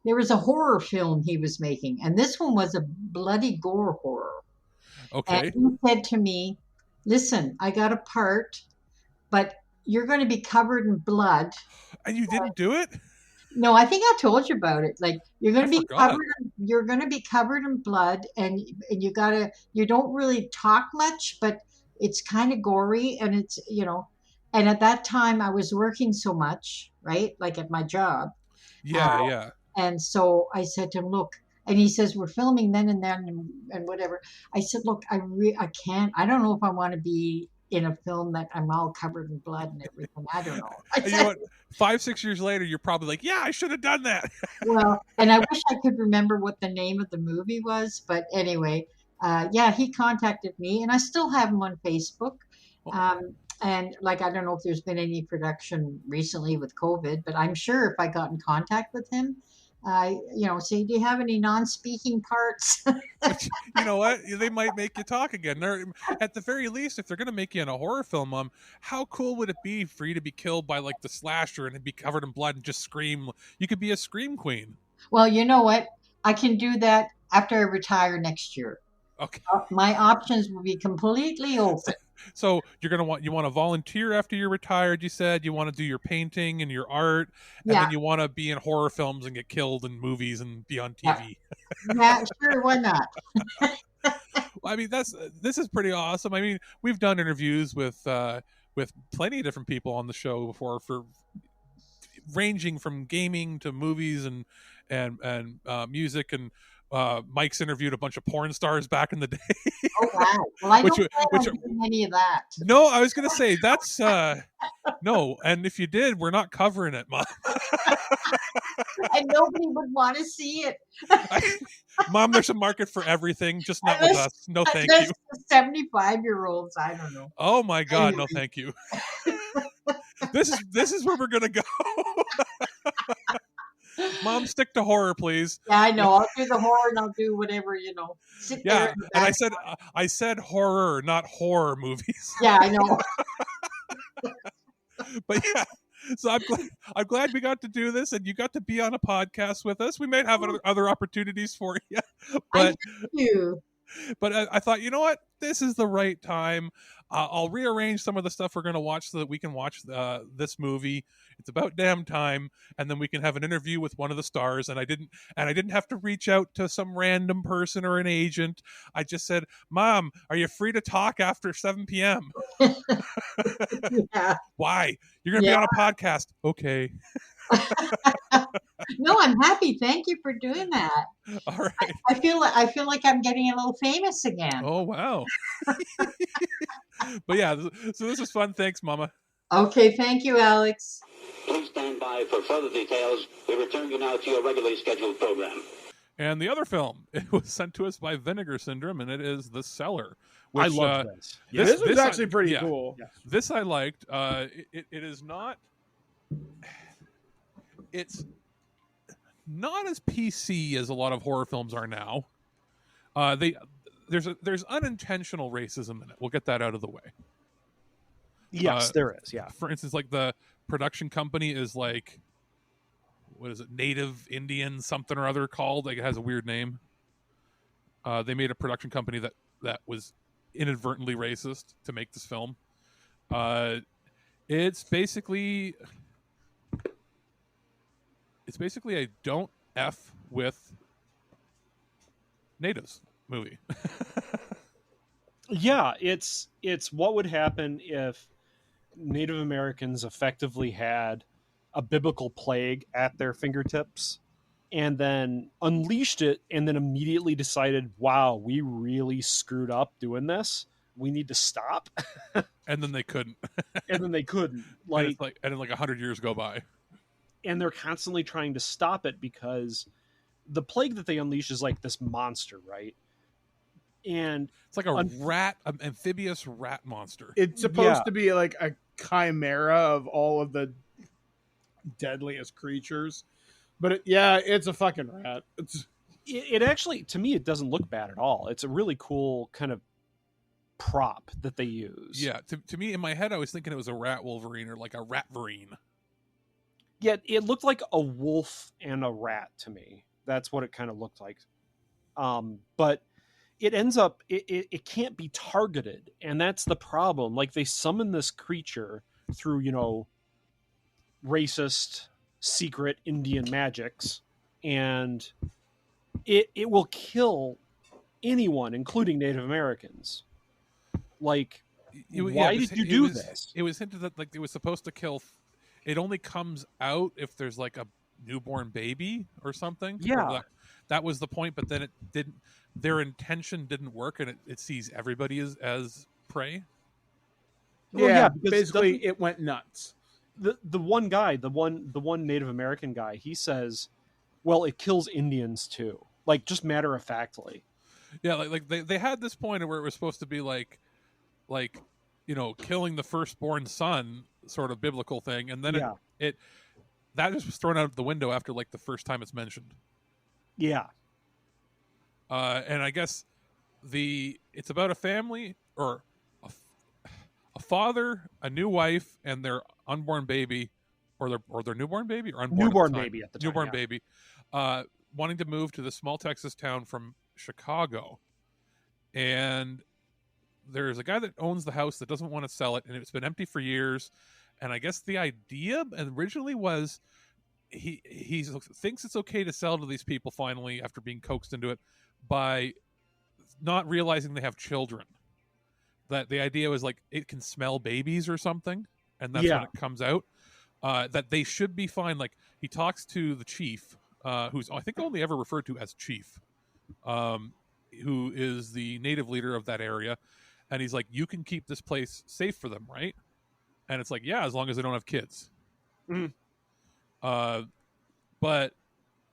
There was a horror film he was making, and this one was a bloody gore horror. Okay. And he said to me, "Listen, I got a part, but you're going to be covered in blood." And you didn't do it? No, I think I told you about it. Like you're going to be covered. You're going to be covered in blood, and you don't really talk much, but it's kind of gory, and it's And at that time, I was working so much, right? Like at my job. Yeah. And so I said to him, "Look," and he says, "We're filming then and then and whatever." I said, "Look, I can't. I don't know if I want to be in a film that I'm all covered in blood and everything. I don't know." You know what? 5-6 years later, you're probably like, "Yeah, I should have done that." Well, and I wish I could remember what the name of the movie was, but anyway, he contacted me, and I still have him on Facebook. And like, I don't know if there's been any production recently with COVID, but I'm sure if I got in contact with him, say, "Do you have any non-speaking parts?" You know what? They might make you talk again. At the very least, if they're going to make you in a horror film, how cool would it be for you to be killed by like the slasher and be covered in blood and just scream? You could be a scream queen. Well, you know what? I can do that after I retire next year. Okay. My options will be completely open. So you want to volunteer after you're retired, you said. You want to do your painting and your art, and then you want to be in horror films and get killed in movies and be on TV. Yeah, sure, why not? I mean, this is pretty awesome. I mean, we've done interviews with plenty of different people on the show before, for ranging from gaming to movies and music, and Mike's interviewed a bunch of porn stars back in the day. Oh wow! Well, I don't plan on doing any of that. No, I was going to say that's no, and if you did, we're not covering it, Mom. And nobody would want to see it. Mom, there's a market for everything, just not with us. No, thank you. 75-year-olds, I don't know. Oh my God, no, thank you. This is where we're going to go. Mom, stick to horror, please. Yeah, I know. I'll do the horror and I'll do whatever, sit there Yeah, in the and back. I said horror, not horror movies. Yeah, I know. But yeah, so I'm glad we got to do this, and you got to be on a podcast with us. We might have other opportunities for you, I but thank you. but I thought, you know what, this is the right time. I'll rearrange some of the stuff we're going to watch so that we can watch this movie. It's about damn time, and then we can have an interview with one of the stars. And I didn't have to reach out to some random person or an agent. I just said, "Mom, are you free to talk after 7 p.m.?" Yeah. Why? You're going to be on a podcast, okay? No, I'm happy. Thank you for doing that. All right. I feel like I'm getting a little famous again. Oh wow. But yeah, so this was fun. Thanks, Mama. Okay, thank you, Alex. Please stand by for further details. We return you now to your regularly scheduled program. And the other film, it was sent to us by Vinegar Syndrome, and it is The Cellar. Which, I love this. This was actually pretty cool. Yeah. This I liked. It is not. It's not as PC as a lot of horror films are now. There's unintentional racism in it. We'll get that out of the way. Yes, there is. Yeah. For instance, like the production company is like, what is it? Native Indian something or other called. Like it has a weird name. They made a production company that was inadvertently racist to make this film. It's basically a don't F with natives movie. Yeah, it's what would happen if Native Americans effectively had a biblical plague at their fingertips and then unleashed it and then immediately decided, wow, we really screwed up doing this. We need to stop. And then they couldn't. And then they couldn't. And then 100 years go by. And they're constantly trying to stop it because the plague that they unleash is like this monster, right? And it's like an amphibious rat monster. It's supposed to be like a chimera of all of the deadliest creatures, but it's a fucking rat. It actually, to me, it doesn't look bad at all. It's a really cool kind of prop that they use. Yeah, to me, in my head, I was thinking it was a rat Wolverine or like a rat-verine. Yeah, it looked like a wolf and a rat to me. That's what it kind of looked like. But it ends up, it can't be targeted, and that's the problem. Like, they summon this creature through, racist, secret Indian magics, and it will kill anyone, including Native Americans. Like, why did you do this? It was hinted that like it was supposed to kill. It only comes out if there's like a newborn baby or something. Yeah, that was the point. But then it didn't. Their intention didn't work, and it sees everybody as prey. Well, basically, it went nuts. The one guy, the one Native American guy, he says, "Well, it kills Indians too." Like, just matter of factly. Yeah, like they had this point where it was supposed to be like killing the firstborn son, sort of biblical thing, and then it that just was thrown out the window after like the first time it's mentioned. Yeah. And I guess it's about a family or a father, a new wife, and their unborn baby, or their newborn baby, or newborn baby at the time, newborn baby, wanting to move to the small Texas town from Chicago, and there's a guy that owns the house that doesn't want to sell it, and it's been empty for years. And I guess the idea originally was he thinks it's okay to sell to these people finally after being coaxed into it by not realizing they have children. That the idea was like it can smell babies or something, and that's when it comes out. That they should be fine. Like he talks to the chief, who's I think only ever referred to as chief, who is the native leader of that area. And he's like, you can keep this place safe for them, right? And it's like, yeah, as long as they don't have kids. Mm. But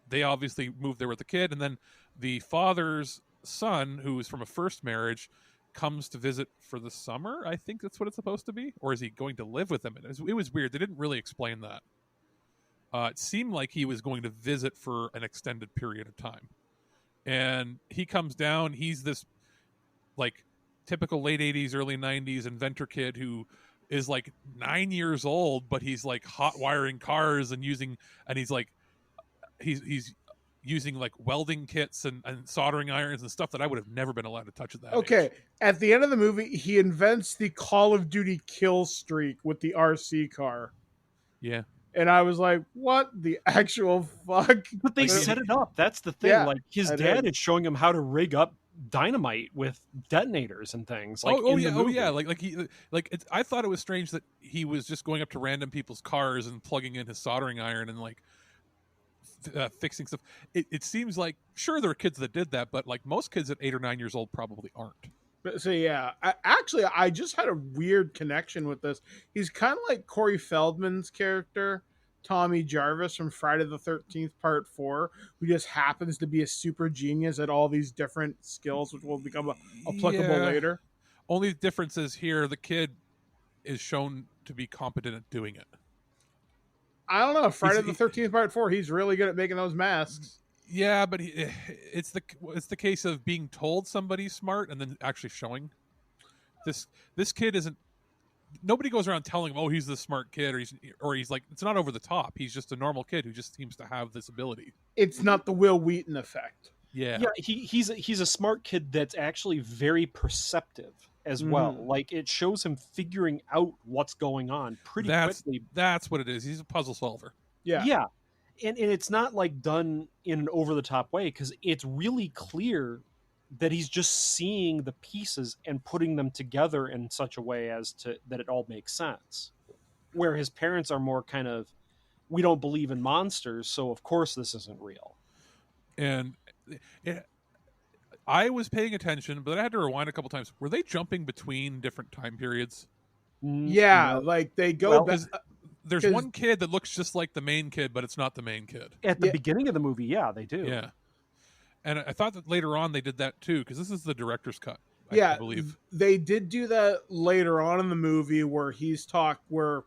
they obviously moved there with the kid. And then the father's son, who is from a first marriage, comes to visit for the summer. I think that's what it's supposed to be. Or is he going to live with them? It was weird. They didn't really explain that. It seemed like he was going to visit for an extended period of time. And he comes down. He's this like typical late 80s, early 90s inventor kid who is like 9 years old, but he's like hot wiring cars and he's using like welding kits and soldering irons and stuff that I would have never been allowed to touch at that age. At the end of the movie, he invents the Call of Duty kill streak with the RC car. Yeah. And I was like, what the actual fuck? But they Like, set it up. That's the thing. Yeah, like his I dad did. is showing him how to rig up dynamite with detonators and things. Like yeah. I thought it was strange that he was just going up to random people's cars and plugging in his soldering iron and like fixing stuff. It seems like sure there are kids that did that, but like most kids at 8 or 9 years old probably aren't. So yeah, I just had a weird connection with this. He's kind of like Corey Feldman's character, Tommy Jarvis from Friday the 13th Part 4, who just happens to be a super genius at all these different skills, which will become applicable later. Only difference is here the kid is shown to be competent at doing it. I don't know. Friday the 13th Part 4, he's really good at making those masks. Yeah, but it's the case of being told somebody's smart and then actually showing. This kid isn't. Nobody goes around telling him, "Oh, he's the smart kid," or he's like. It's not over the top. He's just a normal kid who just seems to have this ability. It's not the Will Wheaton effect. Yeah, he's a smart kid that's actually very perceptive as well. Like it shows him figuring out what's going on pretty quickly. That's what it is. He's a puzzle solver. Yeah. And it's not like done in an over the top way because it's really clear that he's just seeing the pieces and putting them together in such a way as to that it all makes sense. Where his parents are more kind of, we don't believe in monsters, so of course this isn't real. And I was paying attention, but I had to rewind a couple times. Were they jumping between different time periods? Yeah, No. like they go back. There's one kid that looks just like the main kid, but it's not the main kid. At the beginning of the movie, yeah, they do. Yeah. And I thought that later on they did that too, because this is the director's cut. I believe they did do that later on in the movie where where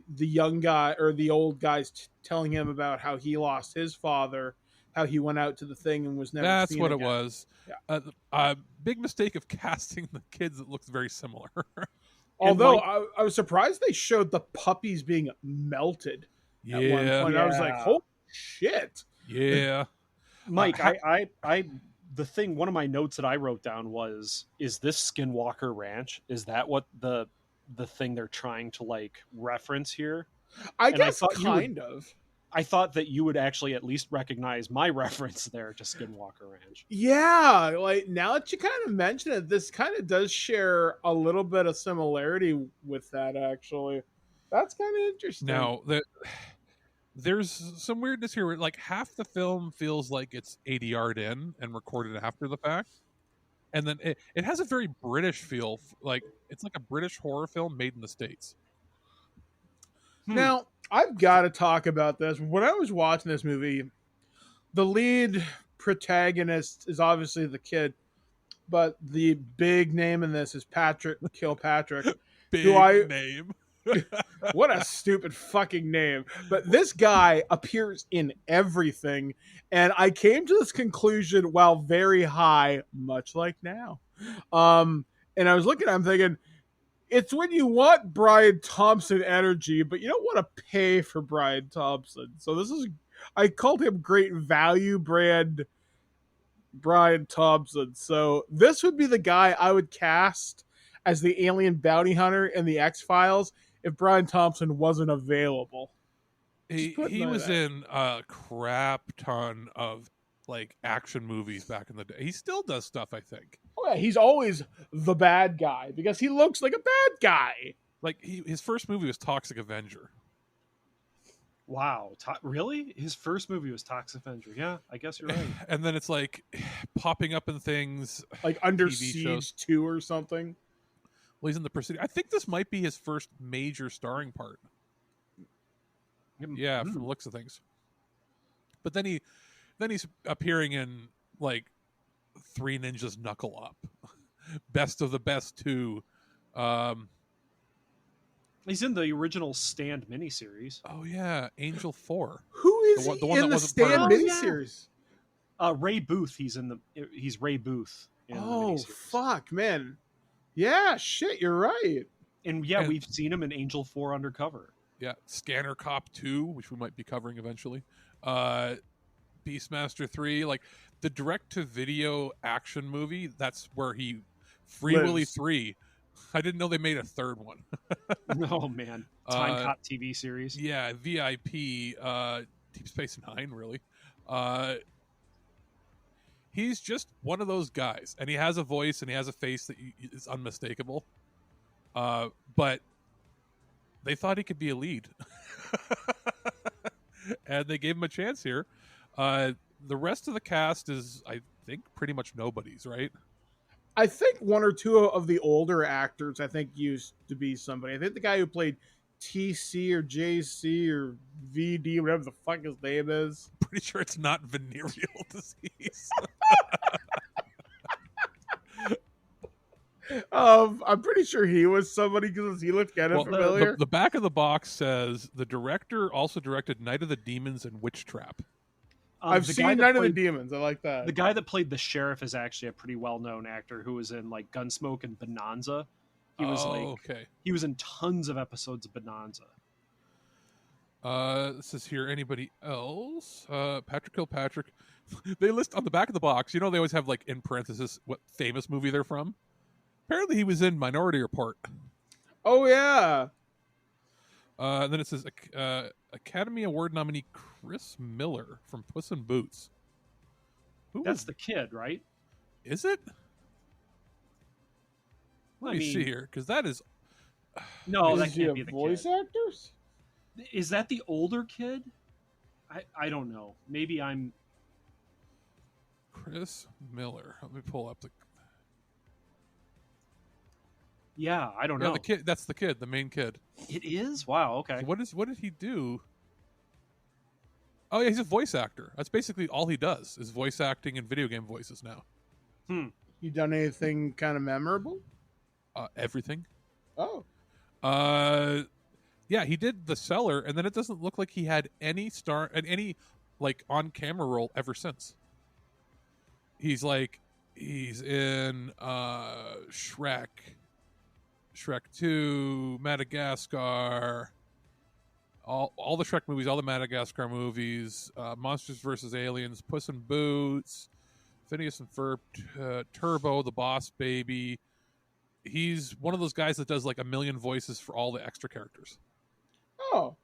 the young guy or the old guy's telling him about how he lost his father, how he went out to the thing and was never that's seen what again. it was. Yeah. Big mistake of casting the kids that looks very similar. Although I was surprised they showed the puppies being melted at one point. I was like, holy shit. Yeah. Mike, one of my notes that I wrote down was, is this Skinwalker Ranch? Is that what the thing they're trying to like reference here? I guess kind of. I thought that you would actually at least recognize my reference there to Skinwalker Ranch. Yeah, like now that you kind of mention it, this kind of does share a little bit of similarity with that, actually. That's kind of interesting. Now, there's some weirdness here where like half the film feels like it's ADR'd in and recorded after the fact. And then it has a very British feel. Like it's like a British horror film made in the States. Now, I've got to talk about this. When I was watching this movie, the lead protagonist is obviously the kid, but the big name in this is Patrick Kilpatrick. Name. What a stupid fucking name. But this guy appears in everything, and I came to this conclusion while very high, much like now. And I was looking at him thinking, it's when you want Brian Thompson energy, but you don't want to pay for Brian Thompson. So I called him great value brand Brian Thompson. So this would be the guy I would cast as the alien bounty hunter in the X-Files if Brian Thompson wasn't available. He was in a crap ton of like action movies back in the day. He still does stuff, I think. Oh yeah, he's always the bad guy because he looks like a bad guy. Like his first movie was Toxic Avenger. Wow, really? His first movie was Toxic Avenger. Yeah, I guess you're right. And then it's like popping up in things like Under TV Siege shows. 2 or something. Well, he's in the Pursuit. I think this might be his first major starring part. Yeah, from the looks of things. But then he's appearing in like Three Ninjas Knuckle Up, Best of the Best 2. He's in the original Stand miniseries. Oh yeah, Angel 4. Who is The one he that in the wasn't part of Stand it. miniseries? Ray Booth. He's Ray Booth in the Oh, miniseries. fuck, man. Yeah, shit, you're right. And yeah, And- we've seen him in Angel 4 Undercover. Yeah, Scanner Cop 2, which we might be covering eventually. Beastmaster 3, like the direct-to-video action movie, that's where he... Free Lives. Willy 3. I didn't know they made a third one. Oh, man. Time Cop TV series. Yeah, VIP, Deep Space Nine, really. He's just one of those guys, and he has a voice and he has a face that is unmistakable. But they thought he could be a lead, and they gave him a chance here. The rest of the cast is, I think, pretty much nobody's, right? I think one or two of the older actors, I think, used to be somebody. I think the guy who played TC or JC or VD, whatever the fuck his name is. Pretty sure it's not venereal disease. I'm pretty sure he was somebody because he looked kind of familiar. The back of the box says the director also directed Night of the Demons and Witch Trap. I've seen Night of the Demons. I like that. The guy that played the sheriff is actually a pretty well-known actor who was in like Gunsmoke and Bonanza. He was okay. He was in tons of episodes of Bonanza. This is here. Anybody else? Patrick Kilpatrick. They list on the back of the box. You know, they always have like in parenthesis what famous movie they're from. Apparently, he was in Minority Report. Oh yeah. And then it says Academy Award nominee Chris Miller from Puss in Boots. That's the kid, right? Is it? Let me see here, because that is. No, that Is he can't a be the voice kid. actors? Is that the older kid? I don't know. Maybe I'm. Chris Miller. Let me pull up the. Yeah, I don't know. The kid. That's the kid. The main kid. It is? Wow. Okay. What did he do? Oh yeah, he's a voice actor. That's basically all he does is voice acting and video game voices now. You done anything kind of memorable? Everything. Oh. Yeah, he did The Cellar, and then it doesn't look like he had any like on camera role ever since. He's in Shrek 2, Madagascar, all the Shrek movies, all the Madagascar movies, Monsters vs. Aliens, Puss in Boots, Phineas and Ferb, Turbo, The Boss Baby. He's one of those guys that does like a million voices for all the extra characters. Oh.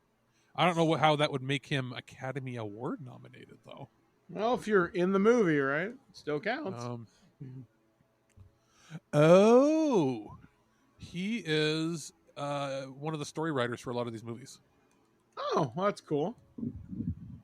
I don't know how that would make him Academy Award nominated, though. Well, if you're in the movie, right? Still counts. He is one of the story writers for a lot of these movies. Oh, well, that's cool.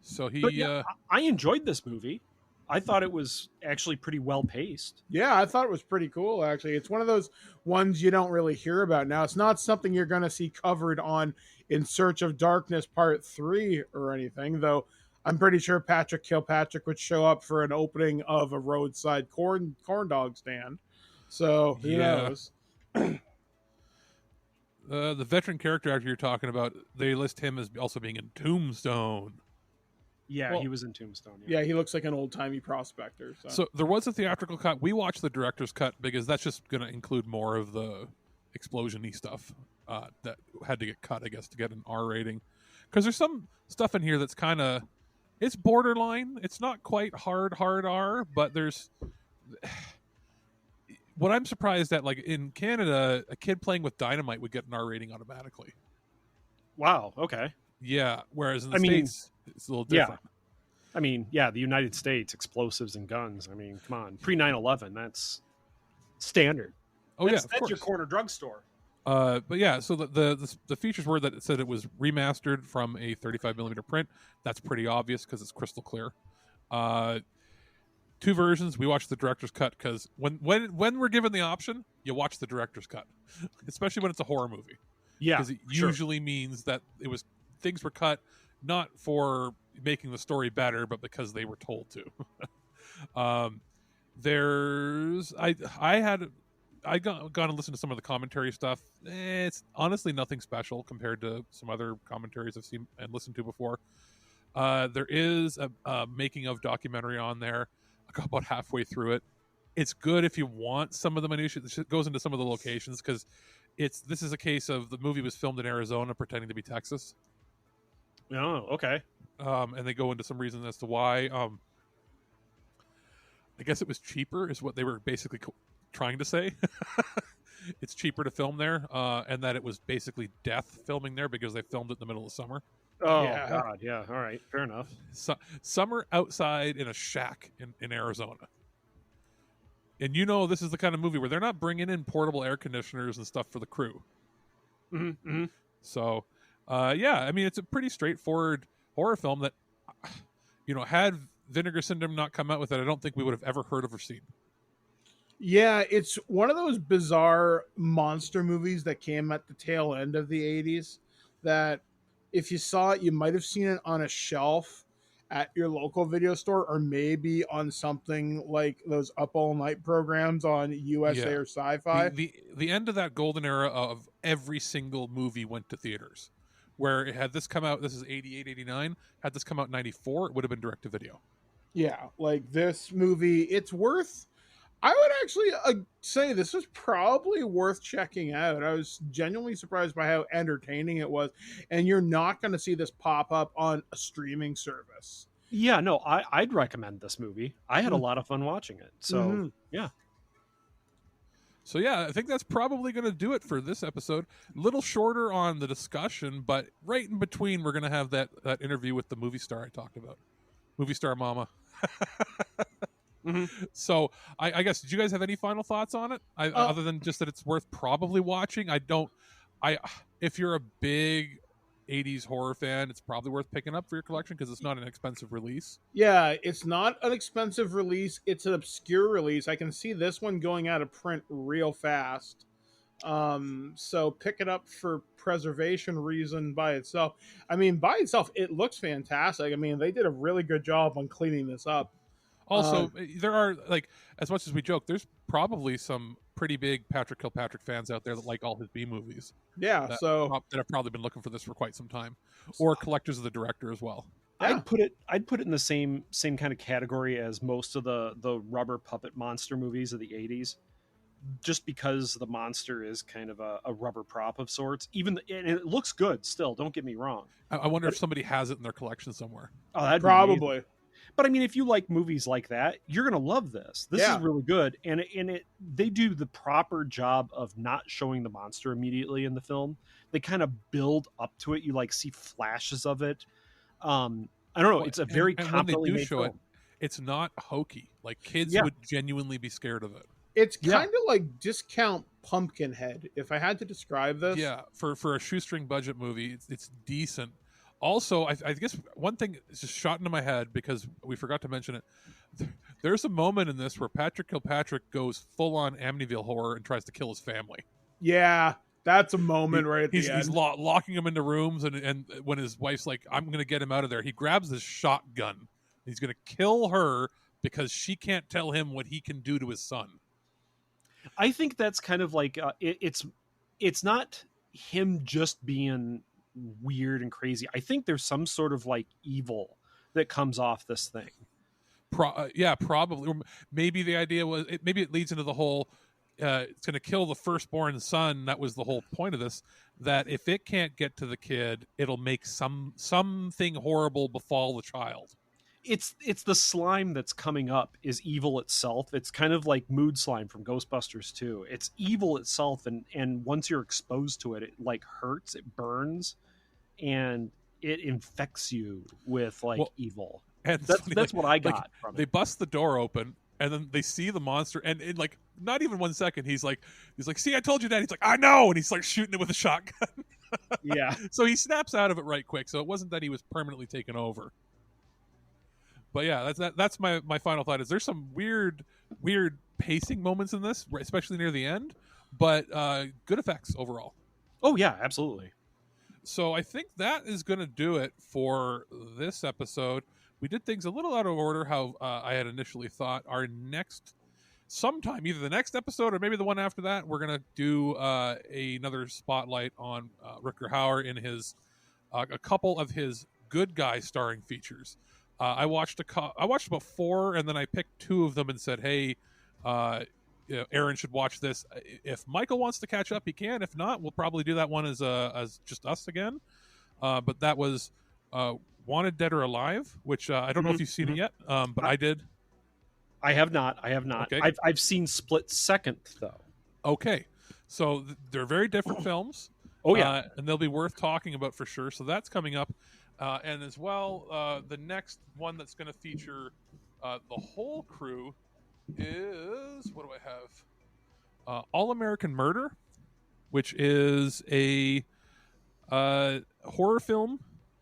So he... But yeah, I enjoyed this movie. I thought it was actually pretty well paced. Yeah, I thought it was pretty cool, actually. It's one of those ones you don't really hear about now. It's not something you're going to see covered on In Search of Darkness Part 3 or anything, though I'm pretty sure Patrick Kilpatrick would show up for an opening of a roadside corn dog stand. So, who knows? The veteran character actor you're talking about, they list him as also being in Tombstone. Yeah, Well, he was in Tombstone. Yeah, he looks like an old-timey prospector. So there was a theatrical cut. We watched the director's cut because that's just going to include more of the explosion-y stuff that had to get cut, I guess, to get an R rating. Because there's some stuff in here that's kind of... It's borderline. It's not quite hard R, but there's... What I'm surprised at, like in Canada, a kid playing with dynamite would get an R rating automatically. Wow, okay. Yeah, whereas in the States, it's a little different. Yeah. I mean, yeah, the United States, explosives and guns. I mean, come on. Pre 9/11, that's standard. Oh, that's of course. your corner drugstore. But yeah, so the features were that it said it was remastered from a 35mm print. That's pretty obvious because it's crystal clear. Two versions. We watched the director's cut because when we're given the option, you watch the director's cut, especially when it's a horror movie. Yeah, because it usually means that things were cut not for making the story better, but because they were told to. I had I gone and listened to some of the commentary stuff. It's honestly nothing special compared to some other commentaries I've seen and listened to before. There is a making of documentary on there. I got about halfway through it. It's good if you want some of the minutiae. It goes into some of the locations because this is a case of the movie was filmed in Arizona pretending to be Texas. Oh, okay. And they go into some reasons as to why. I guess it was cheaper is what they were basically trying to say. It's cheaper to film there, and that it was basically death filming there because they filmed it in the middle of summer. Oh, Yeah. God. Yeah. All right. Fair enough. Summer outside in a shack in Arizona. And this is the kind of movie where they're not bringing in portable air conditioners and stuff for the crew. Mm-hmm. So, I mean, it's a pretty straightforward horror film that, had Vinegar Syndrome not come out with it, I don't think we would have ever heard of or seen. Yeah, it's one of those bizarre monster movies that came at the tail end of the 80s that if you saw it, you might have seen it on a shelf at your local video store or maybe on something like those Up All Night programs on USA or Sci-Fi. The end of that golden era of every single movie went to theaters. Where it had this come out, this is 88, 89, had this come out in 94, it would have been direct to video. Yeah, like this movie, it's worth... I would actually say this was probably worth checking out. I was genuinely surprised by how entertaining it was. And you're not going to see this pop up on a streaming service. Yeah, no, I'd recommend this movie. I had a lot of fun watching it. So, yeah. So, I think that's probably going to do it for this episode. A little shorter on the discussion, but right in between, we're going to have that interview with the movie star I talked about. Movie star mama. So I guess, did you guys have any final thoughts on it? Other than just that it's worth probably watching. If you're a big 80s horror fan, it's probably worth picking up for your collection because it's not an expensive release. Yeah, it's not an expensive release. It's an obscure release. I can see this one going out of print real fast. So pick it up for preservation reason by itself. I mean, by itself, it looks fantastic. I mean, they did a really good job on cleaning this up. Also, there are, like, as much as we joke, there's probably some pretty big Patrick Kilpatrick fans out there that like all his B movies. Yeah, that have probably been looking for this for quite some time, or collectors of the director as well. Yeah. I'd put it in the same kind of category as most of the rubber puppet monster movies of the 80s, just because the monster is kind of a rubber prop of sorts. And it looks good still. Don't get me wrong. I wonder if somebody has it in their collection somewhere. Oh, that'd probably. Be amazing. But I mean, if you like movies like that, you're gonna love this. This is really good, and they do the proper job of not showing the monster immediately in the film. They kind of build up to it. You like see flashes of it. I don't know. It's a very competently made film. It, it's not hokey. Like kids would genuinely be scared of it. It's kind of like discount Pumpkinhead, if I had to describe this. Yeah, for a shoestring budget movie, it's decent. Also, I guess one thing is just shot into my head because we forgot to mention it. There's a moment in this where Patrick Kilpatrick goes full on Amityville horror and tries to kill his family. Yeah, that's a moment right at the end. He's locking him into rooms, and when his wife's like, "I'm going to get him out of there," he grabs his shotgun. He's going to kill her because she can't tell him what he can do to his son. I think that's kind of like it's not him just being weird and crazy. I think there's some sort of like evil that comes off this thing. Probably. Or maybe the idea was maybe it leads into the whole it's going to kill the firstborn son. That was the whole point of this, that if it can't get to the kid, it'll make something horrible befall the child. It's the slime that's coming up is evil itself. It's kind of like mood slime from Ghostbusters 2. It's evil itself, and once you're exposed to it, it like hurts, it burns, and it infects you with evil. And that's what I got from it. They bust the door open, and then they see the monster, and in like not even 1 second, he's like, "See, I told you that." He's like, "I know," and he's like shooting it with a shotgun. Yeah. So he snaps out of it right quick. So it wasn't that he was permanently taken over. But yeah, that's my final thought. Is there's some weird pacing moments in this, especially near the end, but good effects overall. Oh yeah, absolutely. So I think that is going to do it for this episode. We did things a little out of order how I had initially thought. Our next sometime, either the next episode or maybe the one after that, we're gonna do another spotlight on Rutger Hauer in his a couple of his good guy starring features. I watched about 4, and then I picked 2 of them and said, "Hey, Aaron should watch this. If Michael wants to catch up, he can. If not, we'll probably do that one as just us again." But that was Wanted Dead or Alive, which I don't know if you've seen it yet, but I did. I have not. Okay. I've seen Split Second though. Okay, so they're very different films. Oh yeah, and they'll be worth talking about for sure. So that's coming up, and as well, the next one that's going to feature the whole crew is, what do I have? All American Murder, which is a horror film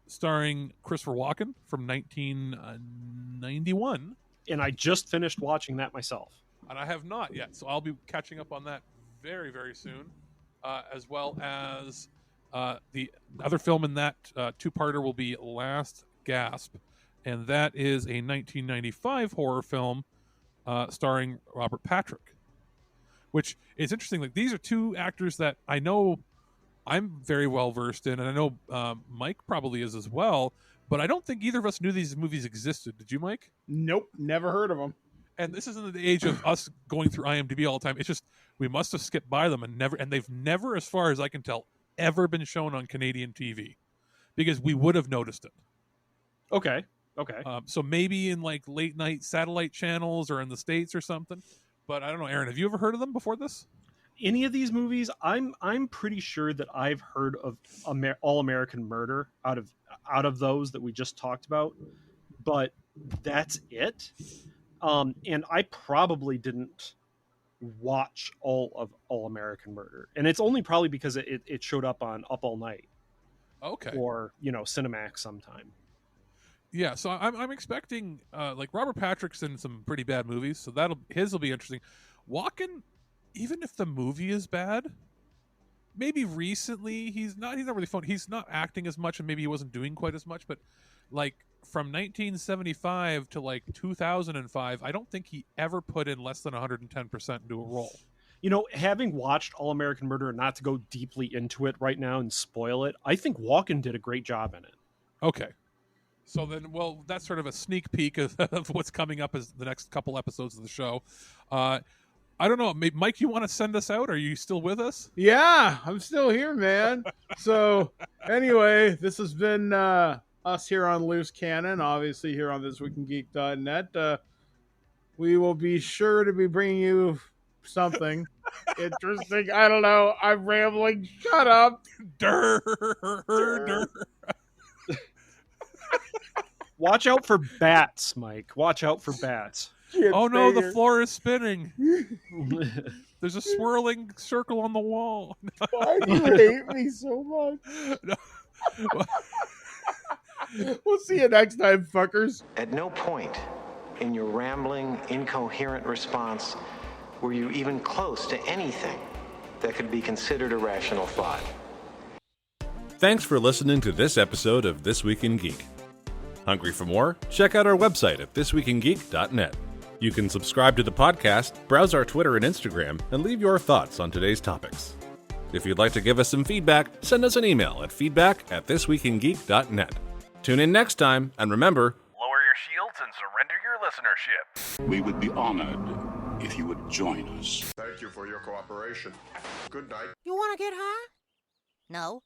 starring Christopher Walken from 1991. and I just finished watching that myself. And I have not yet, so I'll be catching up on that very, very soon, as well as the other film in that two-parter will be Last Gasp, and that is a 1995 horror film starring Robert Patrick, which is interesting. Like, these are 2 actors that I know I'm very well versed in, and I know Mike probably is as well, but I don't think either of us knew these movies existed. Did you, Mike? Nope, never heard of them. And this isn't the age of us going through IMDb all the time. It's just we must have skipped by them and they've never, as far as I can tell, ever been shown on Canadian TV, because we would have noticed it. Okay. So maybe in like late night satellite channels or in the States or something. But I don't know, Aaron, have you ever heard of them before this? Any of these movies, I'm pretty sure that I've heard of All American Murder out of those that we just talked about, but that's it. And I probably didn't watch all of All American Murder, and it's only probably because it showed up on Up All Night, Okay, or Cinemax sometime. Yeah, so I'm expecting like Robert Patrick's in some pretty bad movies, so his will be interesting. Walken, even if the movie is bad, maybe recently he's not really fun. He's not acting as much, and maybe he wasn't doing quite as much. But like from 1975 to like 2005, I don't think he ever put in less than 110% into a role. Having watched All American Murder, and not to go deeply into it right now and spoil it, I think Walken did a great job in it. Okay. So then, well, that's sort of a sneak peek of what's coming up as the next couple episodes of the show. I don't know. Maybe, Mike, you want to send us out? Are you still with us? Yeah, I'm still here, man. So anyway, this has been us here on Loose Cannon, obviously here on ThisWeekInGeek.net. We will be sure to be bringing you something interesting. I don't know. I'm rambling. Shut up. Durr. Watch out for bats, Mike. Watch out for bats. Oh no, the floor is spinning. There's a swirling circle on the wall. Why do you hate me so much? No. We'll see you next time, fuckers. At no point in your rambling, incoherent response were you even close to anything that could be considered a rational thought. Thanks for listening to this episode of This Week in Geek. Hungry for more? Check out our website at ThisWeekInGeek.net. You can subscribe to the podcast, browse our Twitter and Instagram, and leave your thoughts on today's topics. If you'd like to give us some feedback, send us an email at feedback@ThisWeekInGeek.net. Tune in next time, and remember, lower your shields and surrender your listenership. We would be honored if you would join us. Thank you for your cooperation. Good night. You want to get high? No.